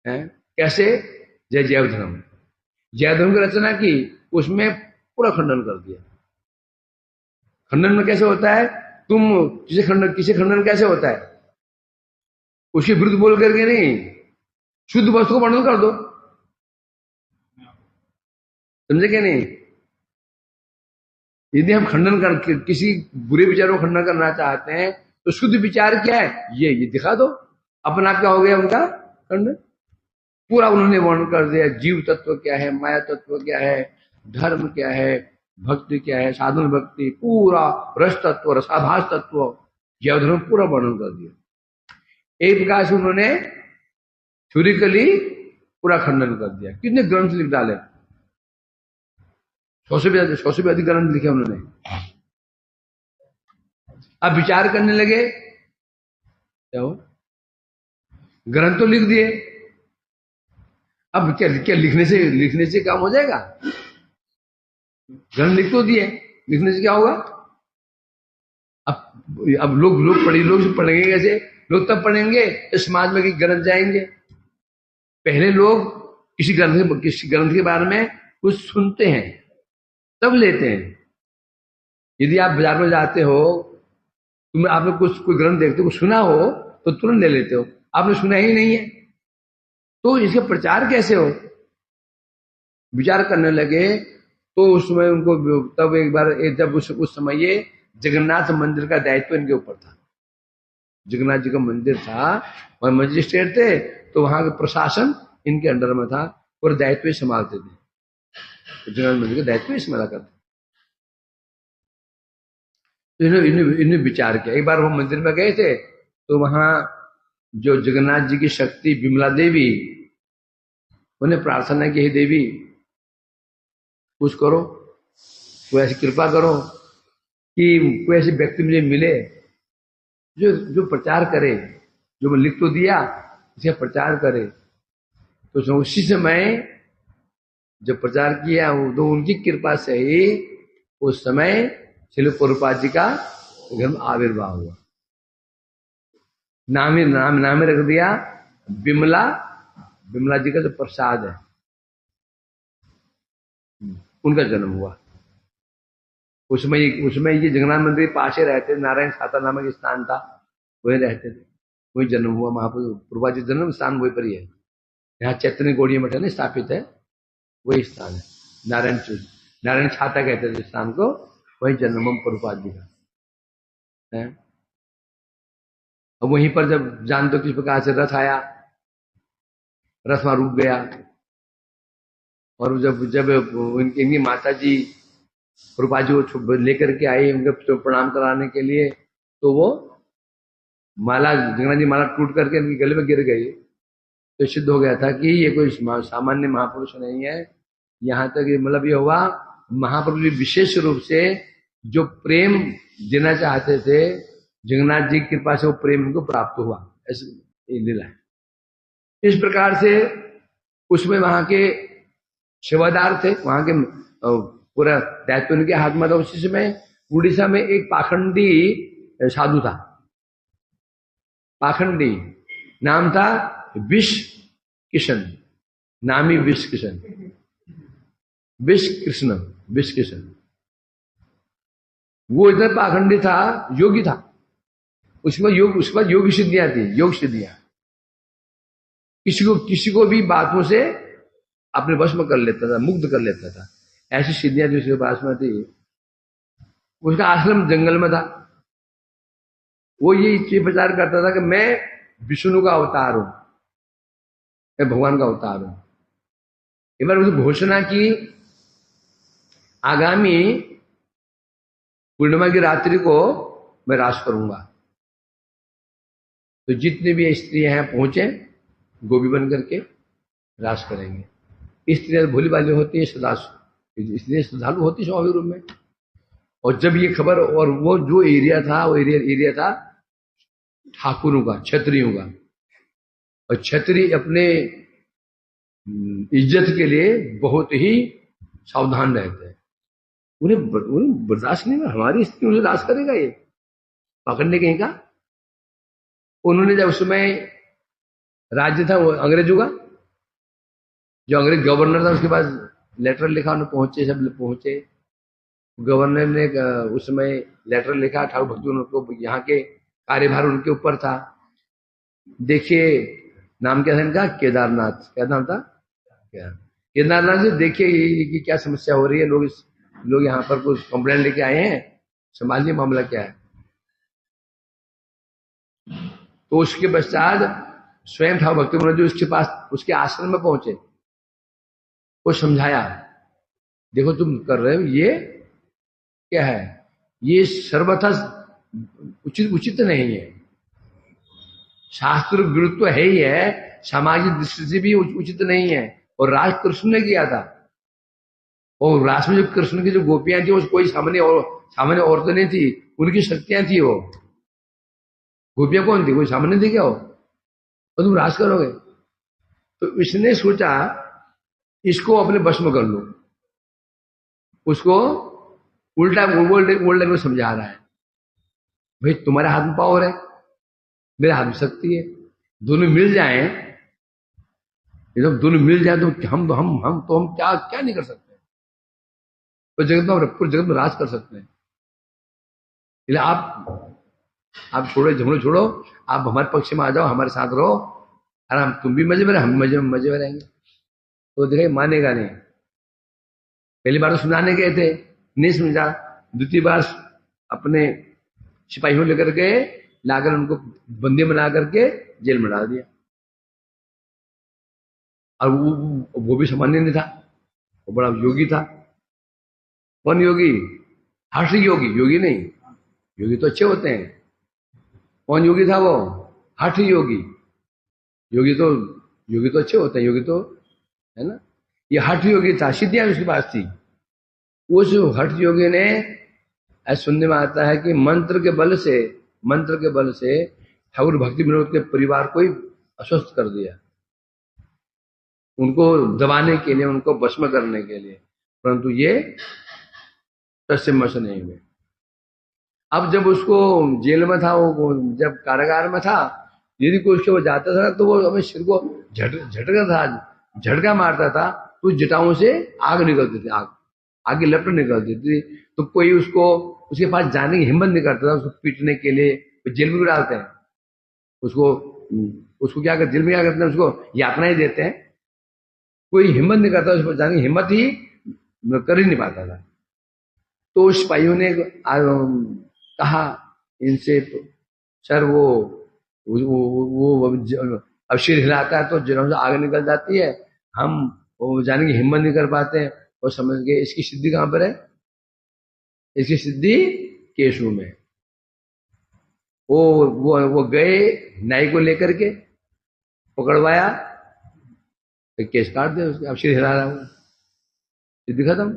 हैं? कैसे? जय जयधर्म, जयधर्म की रचना की, उसमें पूरा खंडन कर दिया। खंडन में कैसे होता है? तुम किसी खंडन कैसे होता है? उसके विरुद्ध बोल करके नहीं, शुद्ध वस्तु को खंडन कर दो, समझे क्या नहीं? यदि हम खंडन कर किसी बुरे विचार को खंडन करना चाहते हैं तो शुद्ध विचार क्या है, ये दिखा दो, अपना क्या हो गया उनका खंडन। पूरा उन्होंने वर्णन कर दिया, जीव तत्व क्या है, माया तत्व क्या है, धर्म क्या है, भक्ति क्या है, साधन भक्ति, पूरा रस तत्व, रसाभास तत्व, जैवधर्म पूरा वर्णन कर दिया। एक प्रकार से उन्होंने थ्योरिकली पूरा खंडन कर दिया। कितने ग्रंथ लिख डाले, 100 से भी अधिक ग्रंथ लिखे उन्होंने। अब विचार करने लगे, क्या हो, ग्रंथ तो लिख दिए, अब क्या लिखने से काम हो जाएगा? ग्रंथ लिख तो दिए, लिखने से क्या होगा? अब लोग पढ़ेंगे कैसे? लोग तब पढ़ेंगे तो समाज में कहीं ग्रंथ जाएंगे। पहले लोग किसी ग्रंथ के बारे में कुछ सुनते हैं तब लेते हैं। यदि आप बाजार में जाते हो, आपने कोई ग्रंथ देखते हो, सुना हो तो तुरंत ले लेते हो, आपने सुना ही नहीं है तो इसका प्रचार कैसे हो? विचार करने लगे तो उस समय उनको, तब एक बार जब उस समय ये जगन्नाथ मंदिर का दायित्व इनके ऊपर था। जगन्नाथ जी का मंदिर था और मजिस्ट्रेट थे, तो वहां का प्रशासन इनके अंडर में था और दायित्व संभालते थे, तो जगन्नाथ मंदिर का दायित्व ही संभाला करते। तो इन्होंने विचार किया। एक बार वो मंदिर में गए थे तो वहां जो जगन्नाथ जी की शक्ति विमला देवी, उन्हें प्रार्थना की, हे देवी कुछ करो, कोई ऐसी कृपा करो कि कोई ऐसे व्यक्ति मुझे मिले जो प्रचार करे, जो मैं लिख तो दिया इसे प्रचार करे। तो उसी समय जब प्रचार किया, वो तो उनकी कृपा से ही उस समय श्रील प्रभुपाद जी का घर में आविर्भाव हुआ। नाम रख दिया विमला, विमला जी का जो प्रसाद है उनका जन्म हुआ। उसमें ये जगन्नाथ मंदिर पास ही रहते, नारायण साता नामक स्थान था, वही रहते थे, वही जन्म हुआ। महाप्रभु जी जन्म स्थान वही पर ही है, यहाँ चैतन्य गौड़ीय मठ में स्थापित है, वही स्थान है। नारायण छाता कहते थे स्थान को, वही जन्म प्रभुपाद जी का है। और वहीं पर जब जान दो किस प्रकार से रथ आया, रथ वहां रुक गया, और जब इनकी माता जी प्रभुपाद जी को लेकर के आई उनके प्रणाम कराने के लिए, तो वो माला, जगन्नाथ जी माला टूट करके इनके गले में गिर गई। तो सिद्ध हो गया था कि ये कोई सामान्य महापुरुष नहीं है। यहाँ तक मतलब ये हुआ, महाप्रभु जी विशेष रूप से जो प्रेम देना चाहते थे, जगन्नाथ जी की कृपा से वो प्रेम उनको प्राप्त हुआ, ऐसी लीला है। इस प्रकार से उसमें वहां के सेवादार थे, वहां के पूरा दायित्व उनके हाथ में था। उसी समय उड़ीसा में एक पाखंडी साधु था, पाखंडी, नाम था विष किशन, नामी विष किशन, विष कृष्ण। वो इधर पाखंडी था, योगी था, उसके बाद योगी सिद्धियां थी, योग सिद्धियां। किसी को भी बातों से अपने वश में कर लेता था, मुग्ध कर लेता था, ऐसी सिद्धियां जो उसके पास में थी। उसका आश्रम जंगल में था। वो ये प्रचार करता था कि मैं विष्णु का अवतार हूं, मैं भगवान का अवतार हूं। एक बार उसने घोषणा की, आगामी पूर्णिमा की रात्रि को मैं रास करूंगा, तो जितने भी स्त्रियां हैं पहुंचे, गोपी बन करके रास करेंगे। स्त्रियां भोली भाली होती है, सदा इसलिए श्रद्धालु होती स्वाभाविक रूप में। और जब ये खबर, और वो जो एरिया था, वो एरिया था ठाकुरों का, क्षत्रियों का, और क्षत्रिय अपने इज्जत के लिए बहुत ही सावधान रहते हैं। उन्हें बर्दाश्त नहीं, हमारी स्थिति उन्हें राज करेगा ये पकड़ने कहीं का। उन्होंने जब उस समय राज्य था वो अंग्रेजों का, जो अंग्रेज गवर्नर था उसके पास लेटर लिखा, उन्हें पहुंचे, सब पहुंचे। गवर्नर ने उस समय लेटर लिखा ठाकुर भक्ति, उनको यहाँ के कार्यभार उनके ऊपर था। देखिए नाम क्या था इनका, केदारनाथ, क्या नाम था, क्या केदारनाथ जी, देखिए कि क्या समस्या हो रही है, लोग यहाँ पर कुछ कंप्लेंट लेके आए हैं, संभालिए मामला क्या है। तो उसके पश्चात स्वयं ठाकुर भक्ति विनोद जी उसके पास, उसके आश्रम में पहुंचे, वो समझाया, देखो तुम कर रहे हो ये क्या है, ये सर्वथा उचित नहीं है, शास्त्र विरुद्ध तो है ही है, सामाजिक दृष्टि से भी उचित नहीं है। और राज कृष्ण ने किया था, और रास में जो कृष्ण की जो गोपियां थी, वो कोई सामान्य औरतें नहीं थी, उनकी शक्तियां थी। वो गोपियां कौन थी, कोई सामान्य थी क्या वो, तो तुम राज करोगे। तो इसने सोचा इसको अपने वश में कर लो, उसको उल्टा में समझा रहा है, भाई तुम्हारे हाथ में पावर है, मेरे हाथ में शक्ति है, दोनों मिल जाएं, जब दोनों मिल जाए तो हम क्या क्या नहीं कर सकते, तो पूरे जगत में राज कर सकते हैं। इसलिए आप छोड़ो, झगड़ो छोड़ो, आप हमारे पक्ष में आ जाओ, हमारे साथ रहो, आराम, तुम भी मजे में रहे, हम मजे में रहेंगे। तो देखिए मानेगा नहीं, पहली बार तो सुनाने गए थे, नहीं समझा, दूसरी बार अपने सिपाहियों लेकर के लाकर उनको बंदी बना करके जेल में डाल दिया। और वो भी सामान्य नहीं था, वो बड़ा योगी था। कौन योगी, हर्ष योगी, योगी नहीं, योगी तो अच्छे होते हैं। कौन योगी था वो, हठ योगी। योगी तो अच्छे होते हैं, योगी तो है ना, ये हठ योगी था, सिद्धियां उसके पास थी। उस हठ योगी ने, ऐसा सुनने में आता है कि मंत्र के बल से ठाकुर भक्ति विनोद के परिवार को ही अस्वस्थ कर दिया, उनको दबाने के लिए, उनको भस्म करने के लिए, परंतु ये तस्मस नहीं हुए। अब जब उसको जेल में था, वो जब कारागार में था, यदि कोई उसके वो जाता था तो वो हमें सिर को झटका मारता था, तो जटाओं से आग निकलती थी, आग की लपट निकलती थी। तो कोई उसके पास जाने की हिम्मत नहीं करता था, उसको पीटने के लिए जेल में भी डालते हैं उसको क्या करते, जेल में क्या करते हैं, उसको यातनाएं देते हैं, कोई हिम्मत नहीं करता, उस पर जाने की हिम्मत ही कर ही नहीं पाता था। तो सिपाहियों ने कहा इनसे, सर वो अब सिर हिलाता है तो जनों से आग निकल जाती है, हम वो जाने की हिम्मत नहीं कर पाते हैं। और समझ गए इसकी सिद्धि कहां पर है, इसकी सिद्धि केशव में। वो गए नाई को लेकर के, पकड़वाया, तो केस काट दे उसके, अब सिर हिला रहा हूं, सिद्धि खत्म।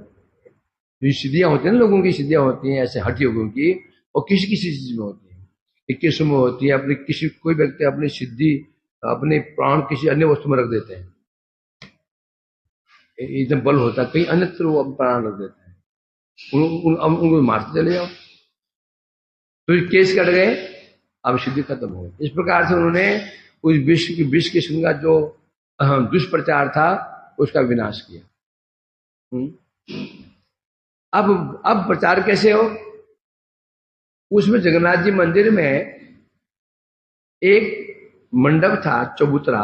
जो सिद्धियां होती है ना, लोगों की सिद्धियां होती हैं ऐसे हठ योगों की, और किसी चीज में होती है, 21 में होती है। अपने कोई व्यक्ति अपनी सिद्धि, अपने प्राण किसी अन्य वस्तु में रख देते हैं, एकदम बल होता है, कहीं अन्यत्र वो प्राण रख देते हैं, उनको मारते चले जाओ, तो केस कट गए, अब सिद्धि खत्म हो गई। इस प्रकार से उन्होंने उस विश्व किस्म का जो दुष्प्रचार था उसका विनाश किया। अब प्रचार कैसे हो, उसमें जगन्नाथ जी मंदिर में एक मंडप था चबूतरा,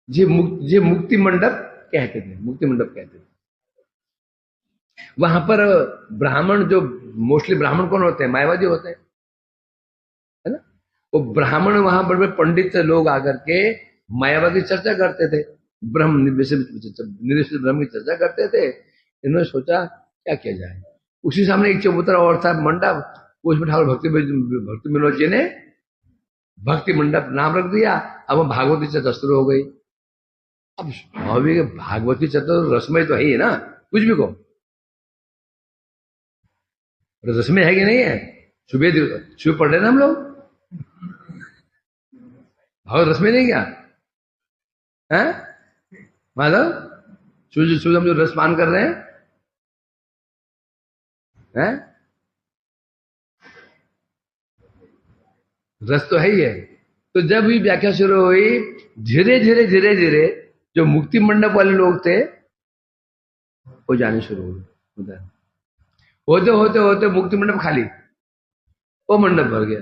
जे मुक्ति मंडप कहते थे। वहां पर ब्राह्मण, जो मोस्टली ब्राह्मण कौन होते हैं, मायावादी होते हैं, है ना, वो ब्राह्मण वहां बड़े पंडित लोग आकर के मायावादी चर्चा करते थे, ब्रह्म निर्विशेष ब्रह्म की चर्चा करते थे। इन्होंने सोचा क्या किया जाए, उसी सामने एक चबूतरा और था मंडप, उसमें ठाकुर भक्ति विनोद जी ने भक्ति मंडप नाम रख दिया। अब भागवती चर्चा शुरू हो गई। अब स्वाभाविक भागवती चर्चा रसमय तो है ही ना, कुछ भी को रस में है कि नहीं है? सुबह सुबह पढ़ रहे ना हम लोग, भागवत रस में नहीं क्या है माधव? सूर्य सूर्य हम जो रस पान कर रहे हैं? रस तो है ही है। तो जब भी व्याख्या शुरू हुई, धीरे धीरे धीरे धीरे जो मुक्ति मंडप वाले लोग थे वो जाने शुरू हुए उधर। होते होते होते मुक्ति मंडप खाली, वो मंडप भर गया।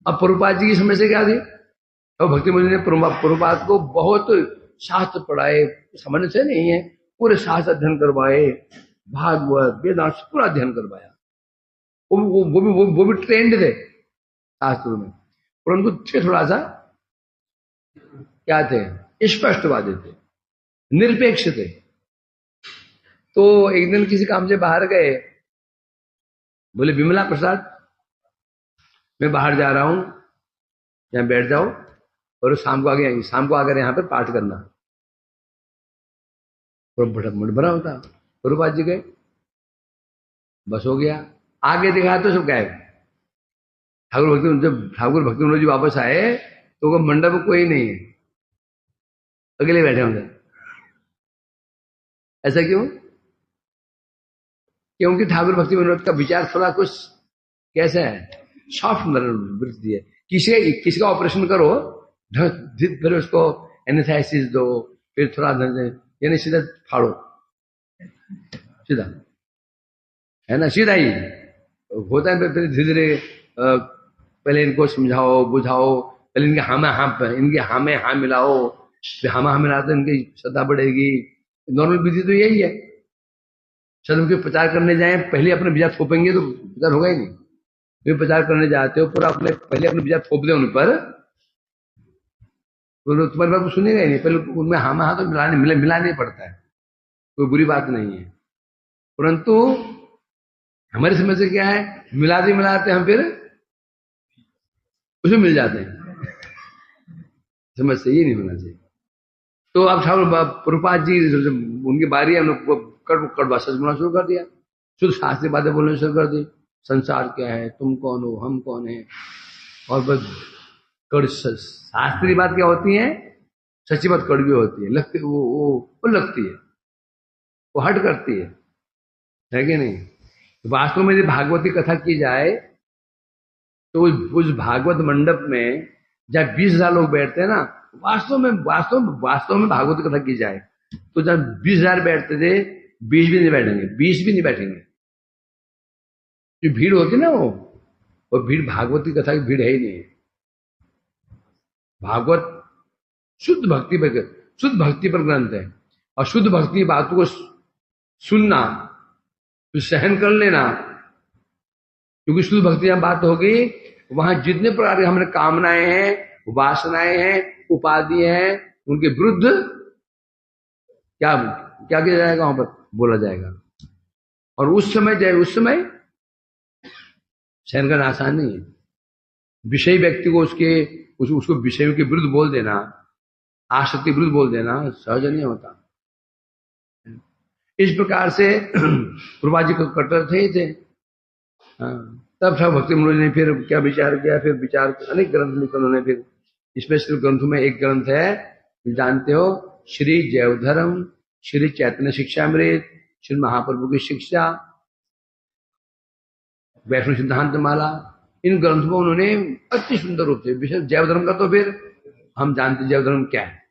अब प्रभुपाद जी की समस्या क्या थी? और भक्ति मुनि ने प्रभुपाद को बहुत शास्त्र पढ़ाए, सामान्य से नहीं है, पूरे शास्त्र अध्ययन करवाए, भागवत वेदांत पूरा अध्ययन करवाया। वो भी ट्रेंड थे शास्त्रों में, और उनको थे थोड़ा सा क्या थे, स्पष्टवादी थे, निरपेक्ष थे। तो एक दिन किसी काम से बाहर गए, बोले विमला प्रसाद मैं बाहर जा रहा हूं, यहाँ बैठ जाओ और शाम को आकर यहाँ पर पाठ करना। मुंड भरा होता। प्रभुपाद जी गए, बस हो गया। आगे देखा तो सब गायब। ठाकुर भक्ति जी वापस आए तो वो मंडप में कोई नहीं है, अगले बैठे होंगे। ऐसा क्यों? क्योंकि ठाकुर भक्ति विनोद का विचार थोड़ा कुछ कैसा है, सॉफ्ट वृत्ति है। किसी का ऑपरेशन करो, फिर उसको एनेस्थेसिस दो, फिर थोड़ा यानी सीधा फाड़ो, सीधा है ना, सीधा ही होता है। फिर धीरे धीरे पहले इनको समझाओ बुझाओ, पहले इनके हाँ में हाँ मिलाओ, फिर हाँ मिलाते इनकी श्रद्धा बढ़ेगी। नॉर्मल विधि तो यही है। सदम के प्रचार करने जाए, पहले अपने बीजा थोपेंगे तो प्रचार होगा ही नहीं। फिर प्रचार करने जाते हो, पूरा पहले अपने बीजा थोप दे उन पर, तो तुम्हारी बात सुनेगा ही नहीं। पहले उनमें हाँ तो मिलाने पड़ता है, कोई बुरी बात नहीं है। परंतु हमारी समझ से क्या है, मिलाते हम फिर उसमें मिल जाते हैं। समझ से ये नहीं होना चाहिए। तो अब ठाकुर प्रभुपाद जी उनकी बारी है, हम लोग कड़वा सच बोलना शुरू कर दिया, शुद्ध शास्त्रीय बातें बोलना शुरू कर दी। संसार क्या है, तुम कौन हो, हम कौन है, और बस शास्त्रीय बात क्या होती है, सच्ची बात कड़वी होती है, लगती वो लगती है, वो हट करती है कि नहीं? वास्तव में यदि भागवती कथा की जाए तो उस भागवत मंडप में जब 20,000 लोग बैठते हैं ना, वास्तव में भागवत कथा की जाए तो जब 20,000 बैठते थे, 20 भी नहीं बैठेंगे, 20 भी नहीं बैठेंगे। जो भीड़ होती ना वो भीड़ भागवती कथा की भीड़ है ही नहीं। भागवत शुद्ध भक्ति पर ग्रंथ है, और शुद्ध भक्ति बातों को सुनना, तो सहन कर लेना, क्योंकि शुद्ध भक्ति जहां बात होगी वहां जितने प्रकार के हमने कामनाएं हैं, वासनाएं हैं, उपाधि हैं, उनके विरुद्ध क्या क्या किया जाएगा, वहां पर बोला जाएगा। और उस समय सहन करना आसान नहीं है। विषय व्यक्ति को उसको विषयों के विरुद्ध बोल देना, आसक्ति विरुद्ध बोल देना सहज नहीं होता। इस प्रकार से प्रभुपाद जी को कट्टर थे। तब सब भक्ति मुनि ने फिर क्या विचार किया, फिर विचार अनेक ग्रंथ लिखे उन्होंने। फिर स्पेशल ग्रंथों में एक ग्रंथ है, जानते हो, श्री जैवधर्म, श्री चैतन्य शिक्षामृत, श्री महाप्रभु की शिक्षा, वैष्णव सिद्धांत माला, इन ग्रंथों को उन्होंने अति सुंदर रूप से, विशेष जैवधर्म का तो फिर हम जानते जैवधर्म क्या है।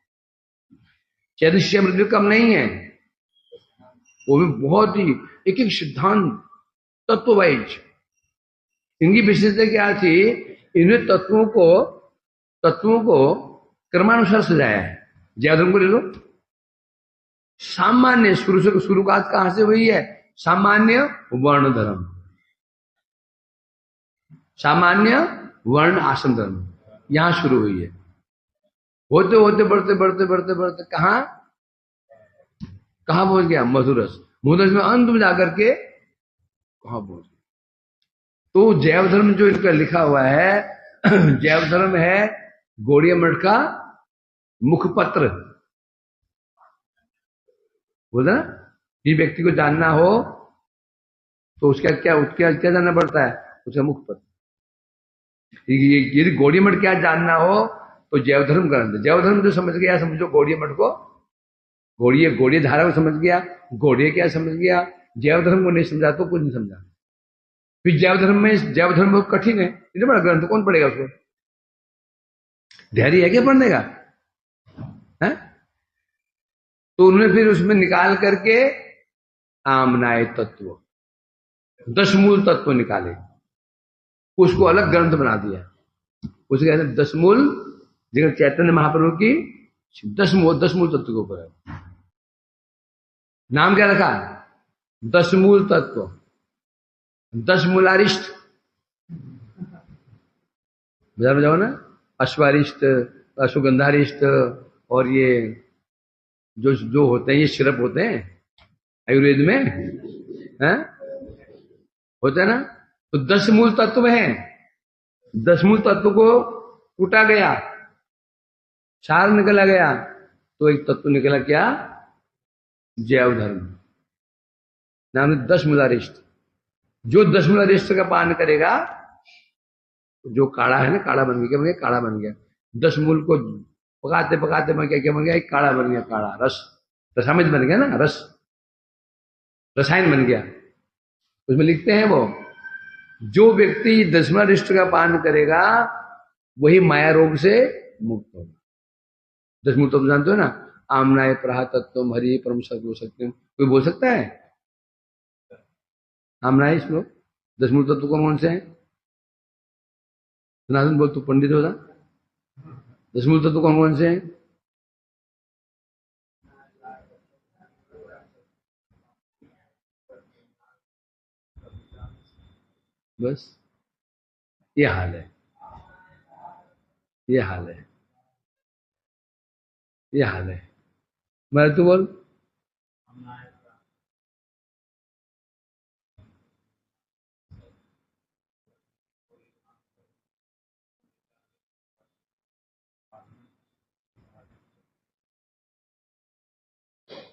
चैतन्य शिक्षामृत भी कम नहीं है, वो भी बहुत ही एक एक सिद्धांत तत्व वाइज। इनकी विशेषता क्या थी, इन्हें तत्वों को क्रमानुसार सजाया है। जैवधर्म को ले लो, सामान्य शुरुआत कहां से हुई है, सामान्य वर्ण धर्म, सामान्य वर्ण आश्रम धर्म, यहां शुरू हुई है। होते होते बढ़ते कहां पहुंच गया, मधुरस में अंत में जाकर के कहां पहुंच गया। तो जैव धर्म जो इनका लिखा हुआ है, जैव धर्म है गौड़िया मठ का मुखपत्र। बोला, ये व्यक्ति को जानना हो तो उसका क्या जानना पड़ता है? उसका मुख पर। यदि गौड़ीय मठ क्या जानना हो तो जैव धर्म ग्रंथ, जैव धर्म जो समझ गया समझो गौड़ीय मठ को, गौड़ीय धारा को समझ गया, गौड़ीय क्या समझ गया, जैव धर्म को नहीं समझा तो कुछ नहीं समझा। फिर जैव धर्म बहुत कठिन है, इतना बड़ा ग्रंथ कौन पढ़ेगा उसको? धैर्य है क्या पढ़ने का? है? तो उन्होंने फिर उसमें निकाल करके आमनाय तत्व, 10 मूल तत्व निकाले, उसको अलग ग्रंथ बना दिया। उसे कहते हैं 10 मूल, जगह चैतन्य महाप्रभु की 10 मूल तत्व के ऊपर है। नाम क्या रखा? 10 मूल तत्व, 10 मूलारिष्ट, बजाओ ना, अश्वारिष्ट, अश्वगंधारिष्ट, और ये जो होते हैं, ये सिरप होते हैं आयुर्वेद में, हैं? होता है ना। तो 10 मूल तत्व हैं, 10 मूल तत्व को कूटा गया, सार निकला गया, तो एक तत्व निकला क्या? जैव धर्म। नाम 10 मूलारिष्ट। जो 10 मूलारिष्ट का पान करेगा, जो काढ़ा है ना, काढ़ा बन गया, काढ़ा बन गया। 10 मूल को पकाते पकाते में क्या बन गया? एक काढ़ा बन गया, काढ़ा रस, रसामित बन गया ना, रस, रसायन बन गया। उसमें लिखते हैं वो, जो व्यक्ति 10 मूलारिष्ट का पान करेगा वही माया रोग से मुक्त होगा। 10 मूल तत्व जानते हो ना, आमनाय प्रहा तत्व हरि परम सत्व सत्यम। कोई बोल सकता है? आमनाय श्लोक 10 मूल तत्व कौन से हैं? सनातन बोल, तू पंडित होगा। 10 मूल तत्व कौन से हैं? बस ये हाल है, ये हाल है, ये हाल है। मैं तू बोल।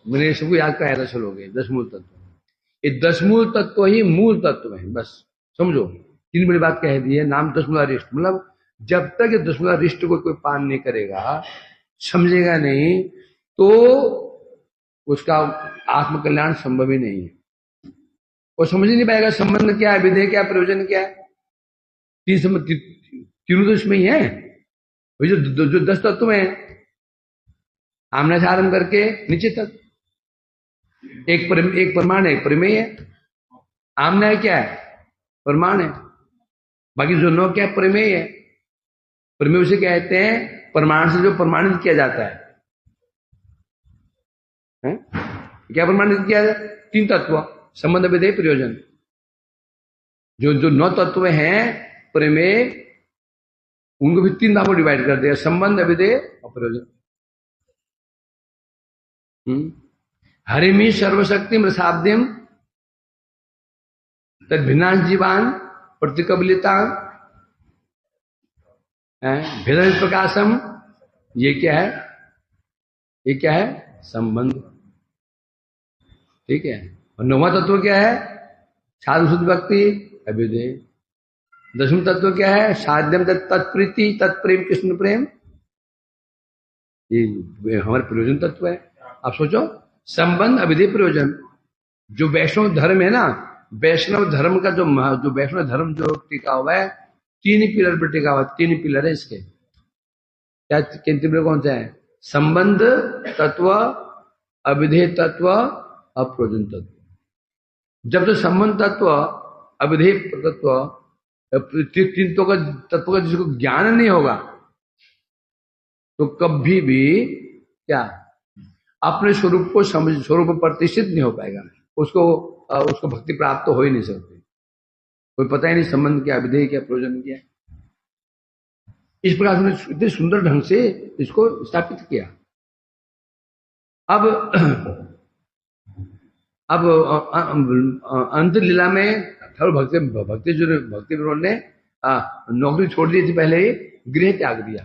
मैंने सबको याद कराया था, चलोगे 10 मूल तत्व। ये 10 मूल तत्व ही मूल तत्व है, बस समझो। 3 बड़ी बात कह दी है। नाम 10 मूलारिष्ट, मतलब जब तक ये 10 मूलारिष्ट को कोई पान नहीं करेगा, समझेगा नहीं, तो उसका आत्मकल्याण संभव ही नहीं है। वो समझ ही नहीं पाएगा संबंध क्या है, विधेय क्या, प्रयोजन क्या है। तीनों तो इसमें ही है। जो 10 तत्व है, आमने से आरंभ करके नीचे तक, एक प्रमाण है, एक प्रमेय है। आमना है क्या है? प्रमाण है। बाकी जो 9 क्या है? प्रमेय है। प्रमेय उसे कहते हैं प्रमाण से जो प्रमाणित किया जाता है। क्या प्रमाणित किया जाता है? 3 तत्व, संबंध विधेय प्रयोजन। जो 9 तत्व हैं प्रमेय, उनको भी 3 भागों डिवाइड कर दिया, संबंध विधेय और प्रयोजन। हरिमी सर्वशक्तिम रसाब्दिम तद भिन्ना जीवान प्रतिकबलिता भेद प्रकाशम। ये क्या है? ये क्या है? संबंध। ठीक है। और 9वां तत्व क्या है? साधु शुद्ध भक्ति अभ्युदय। 10वां तत्व क्या है? साध्यम तत्प्रीति तत्प्रेम कृष्ण प्रेम। ये हमारे प्रयोजन तत्व है। आप सोचो, संबंध अविधि प्रयोजन। जो वैष्णव धर्म है ना, वैष्णव धर्म का जो वैष्णव धर्म जो टिका हुआ है, 3 पिलर पर टिका हुआ है। 3 पिलर है इसके। क्या 3 पिलर कौन से हैं? संबंध तत्व, अविधेय तत्व, अप्रयोजन तत्व। जब तो संबंध तत्व, अविधेय तत्व, 3 तत्व का जिसको ज्ञान नहीं होगा, तो कभी भी क्या अपने स्वरूप को समझ, स्वरूप प्रतिष्ठित नहीं हो पाएगा। उसको भक्ति प्राप्त तो हो ही नहीं सकती। कोई पता ही नहीं संबंध क्या, विधेय क्या, प्रयोजन क्या। इस प्रकार उन्होंने इतने सुंदर ढंग से इसको स्थापित किया। अब अंत लीला में भक्ति ने नौकरी छोड़ दी थी, पहले ही गृह त्याग दिया।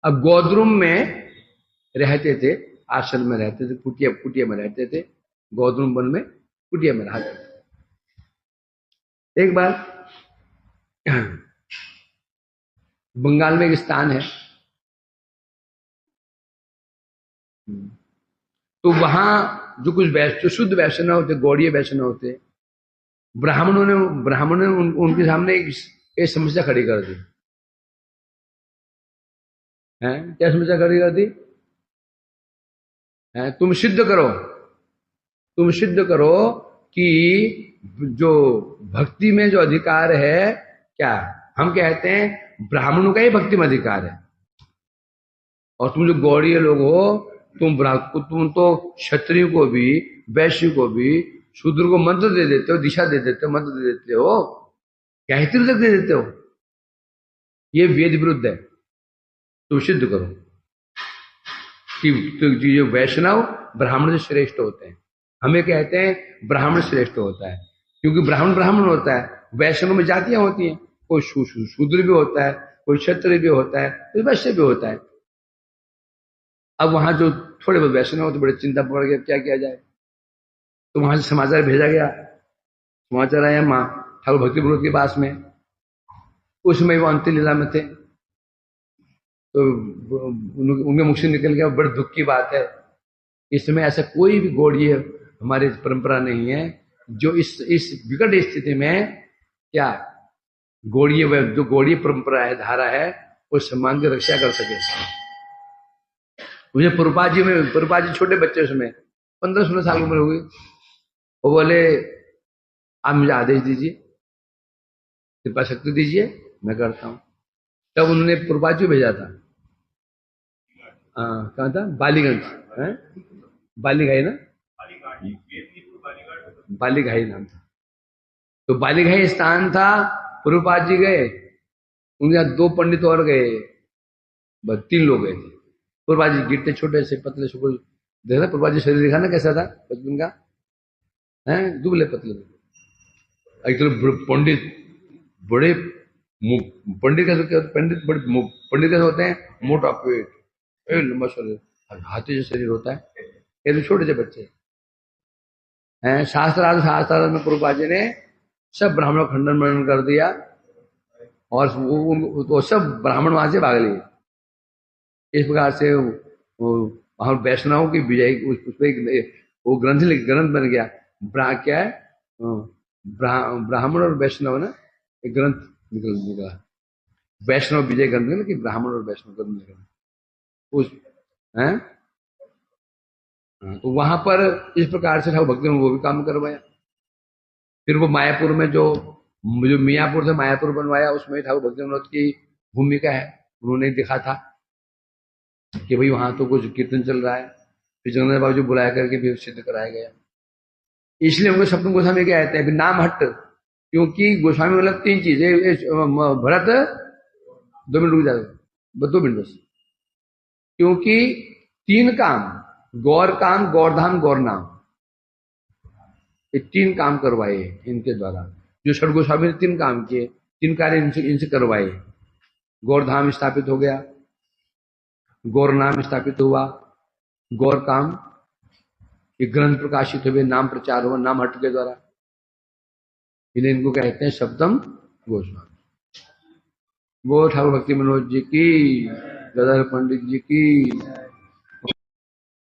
अब गोद्रुम में रहते थे, आश्रम में रहते थे, कुटिया में रहते थे। गोद्रुम वन में कुटिया में रहते थे। एक बार बंगाल में एक स्थान है, तो वहां जो कुछ जो शुद्ध वैष्णव होते, गौड़ीय वैष्णव होते, ब्राह्मणों ने उनके सामने एक समस्या खड़ी कर दी है। क्या समस्या खड़ी कर दी है? तुम सिद्ध करो कि जो भक्ति में जो अधिकार है, क्या हम कहते हैं ब्राह्मणों का ही भक्ति में अधिकार है, और तुम जो गौड़ीय लोग हो, तुम तो क्षत्रिय को भी, वैश्य को भी, शूद्र को मंत्र दे देते हो, दिशा दे देते हो, मंत्र दे देते हो, गायत्री तक दे देते हो। ये वेद विरुद्ध है। तुम सिद्ध करो कि जो वैष्णव ब्राह्मण से श्रेष्ठ होते हैं। हमें कहते हैं ब्राह्मण श्रेष्ठ होता है, क्योंकि ब्राह्मण ब्राह्मण होता है, वैष्णव में जातियां होती हैं, कोई शूद्र भी होता है, कोई क्षत्रिय भी होता है, कोई वैश्य भी होता है। अब वहां जो थोड़े बहुत वैष्णव होते, बड़े चिंता पड़ गए, क्या किया जाए। तो वहां से समाचार भेजा गया, समाचार आया माँ ठाकुर भक्ति विनोद के पास में, उसमें वो अंतिम लीला में थे, तो उनके मुख से निकल गया, बड़े दुख की बात है। इस समय ऐसा कोई भी गौड़ीय हमारी परंपरा नहीं है जो इस विकट स्थिति में क्या गौड़ीय जो गौड़ीय परंपरा है, धारा है, उस सम्मान की रक्षा कर सके। मुझे पुरपा जी छोटे बच्चे, उसमें 15-16 साल की उम्र हो गई, वो बोले आप मुझे आदेश दीजिए, कृपा शक्ति दीजिए, मैं करता हूं। तब उन्होंने पुरपा जी भेजा था, कहा था बालीगंज है, बालीघाई ना, बालीघाई नाम था। तो बालीघाई स्थान था, पुरपाद जी गए, उनके साथ 2 पंडित और गए, बस 3 लोग गए थे। पुरपाद जी गिरते छोटे से पतले से, देखा पुरपाद जी शरीर दिखा ना कैसा था बचपन का, है दुबले पतले। एक्चुअली पंडित बड़े, पंडित कैसे, पंडित कैसे होते हैं, मोटा पेट, लंबा शरीर, हाथी जैसा शरीर होता है, ये तो छोटे से बच्चे हैं। शास्त्रार्थ में पुरपाद जी ने सब ब्राह्मण खंडन मंडन कर दिया, और वो सब ब्राह्मण वहां से भाग लिए। इस प्रकार से वहां वैष्णव की विजय, उसमें वो ग्रंथ बन गया। क्या है, ब्राह्मण और वैष्णव ना, एक ग्रंथ निकला, वैष्णव विजय ग्रंथ निकला, कि ब्राह्मण और वैष्णव ग्रंथ निकला उस है। तो वहां पर इस प्रकार से ठाकुर भक्ति में वो भी काम करवाया। फिर वो मायापुर में जो मियापुर से मायापुर बनवाया, उसमें ठाकुर भक्ति विनोद की भूमिका है। उन्होंने देखा था कि भाई वहां तो कुछ कीर्तन चल रहा है, फिर जगन्नाथ बाबू जी बुलाया करके भी सिद्ध कराया गया। इसलिए उनको सप्तम गोस्वामी कहते हैं, नाम हट, क्योंकि गोस्वामी मतलब 3 चीज, भरत 2 मिनट रुक जाओ, 2 मिनट बस, क्योंकि 3 काम, गौर काम, गौरधाम, गौर नाम, ये 3 काम करवाए इनके द्वारा। जो षड गोस्वामी ने 3 काम किए, 3 कार्य इनसे करवाए। गौरधाम स्थापित हो गया, गौर नाम स्थापित हुआ, गौर काम, ये ग्रंथ प्रकाशित हुए, नाम प्रचार हुआ नाम हट के द्वारा, इसलिए इनको कहते हैं सप्तम गोस्वामी। वो ठाकुर भक्ति विनोद जी की, गदाधर पंडित जी की।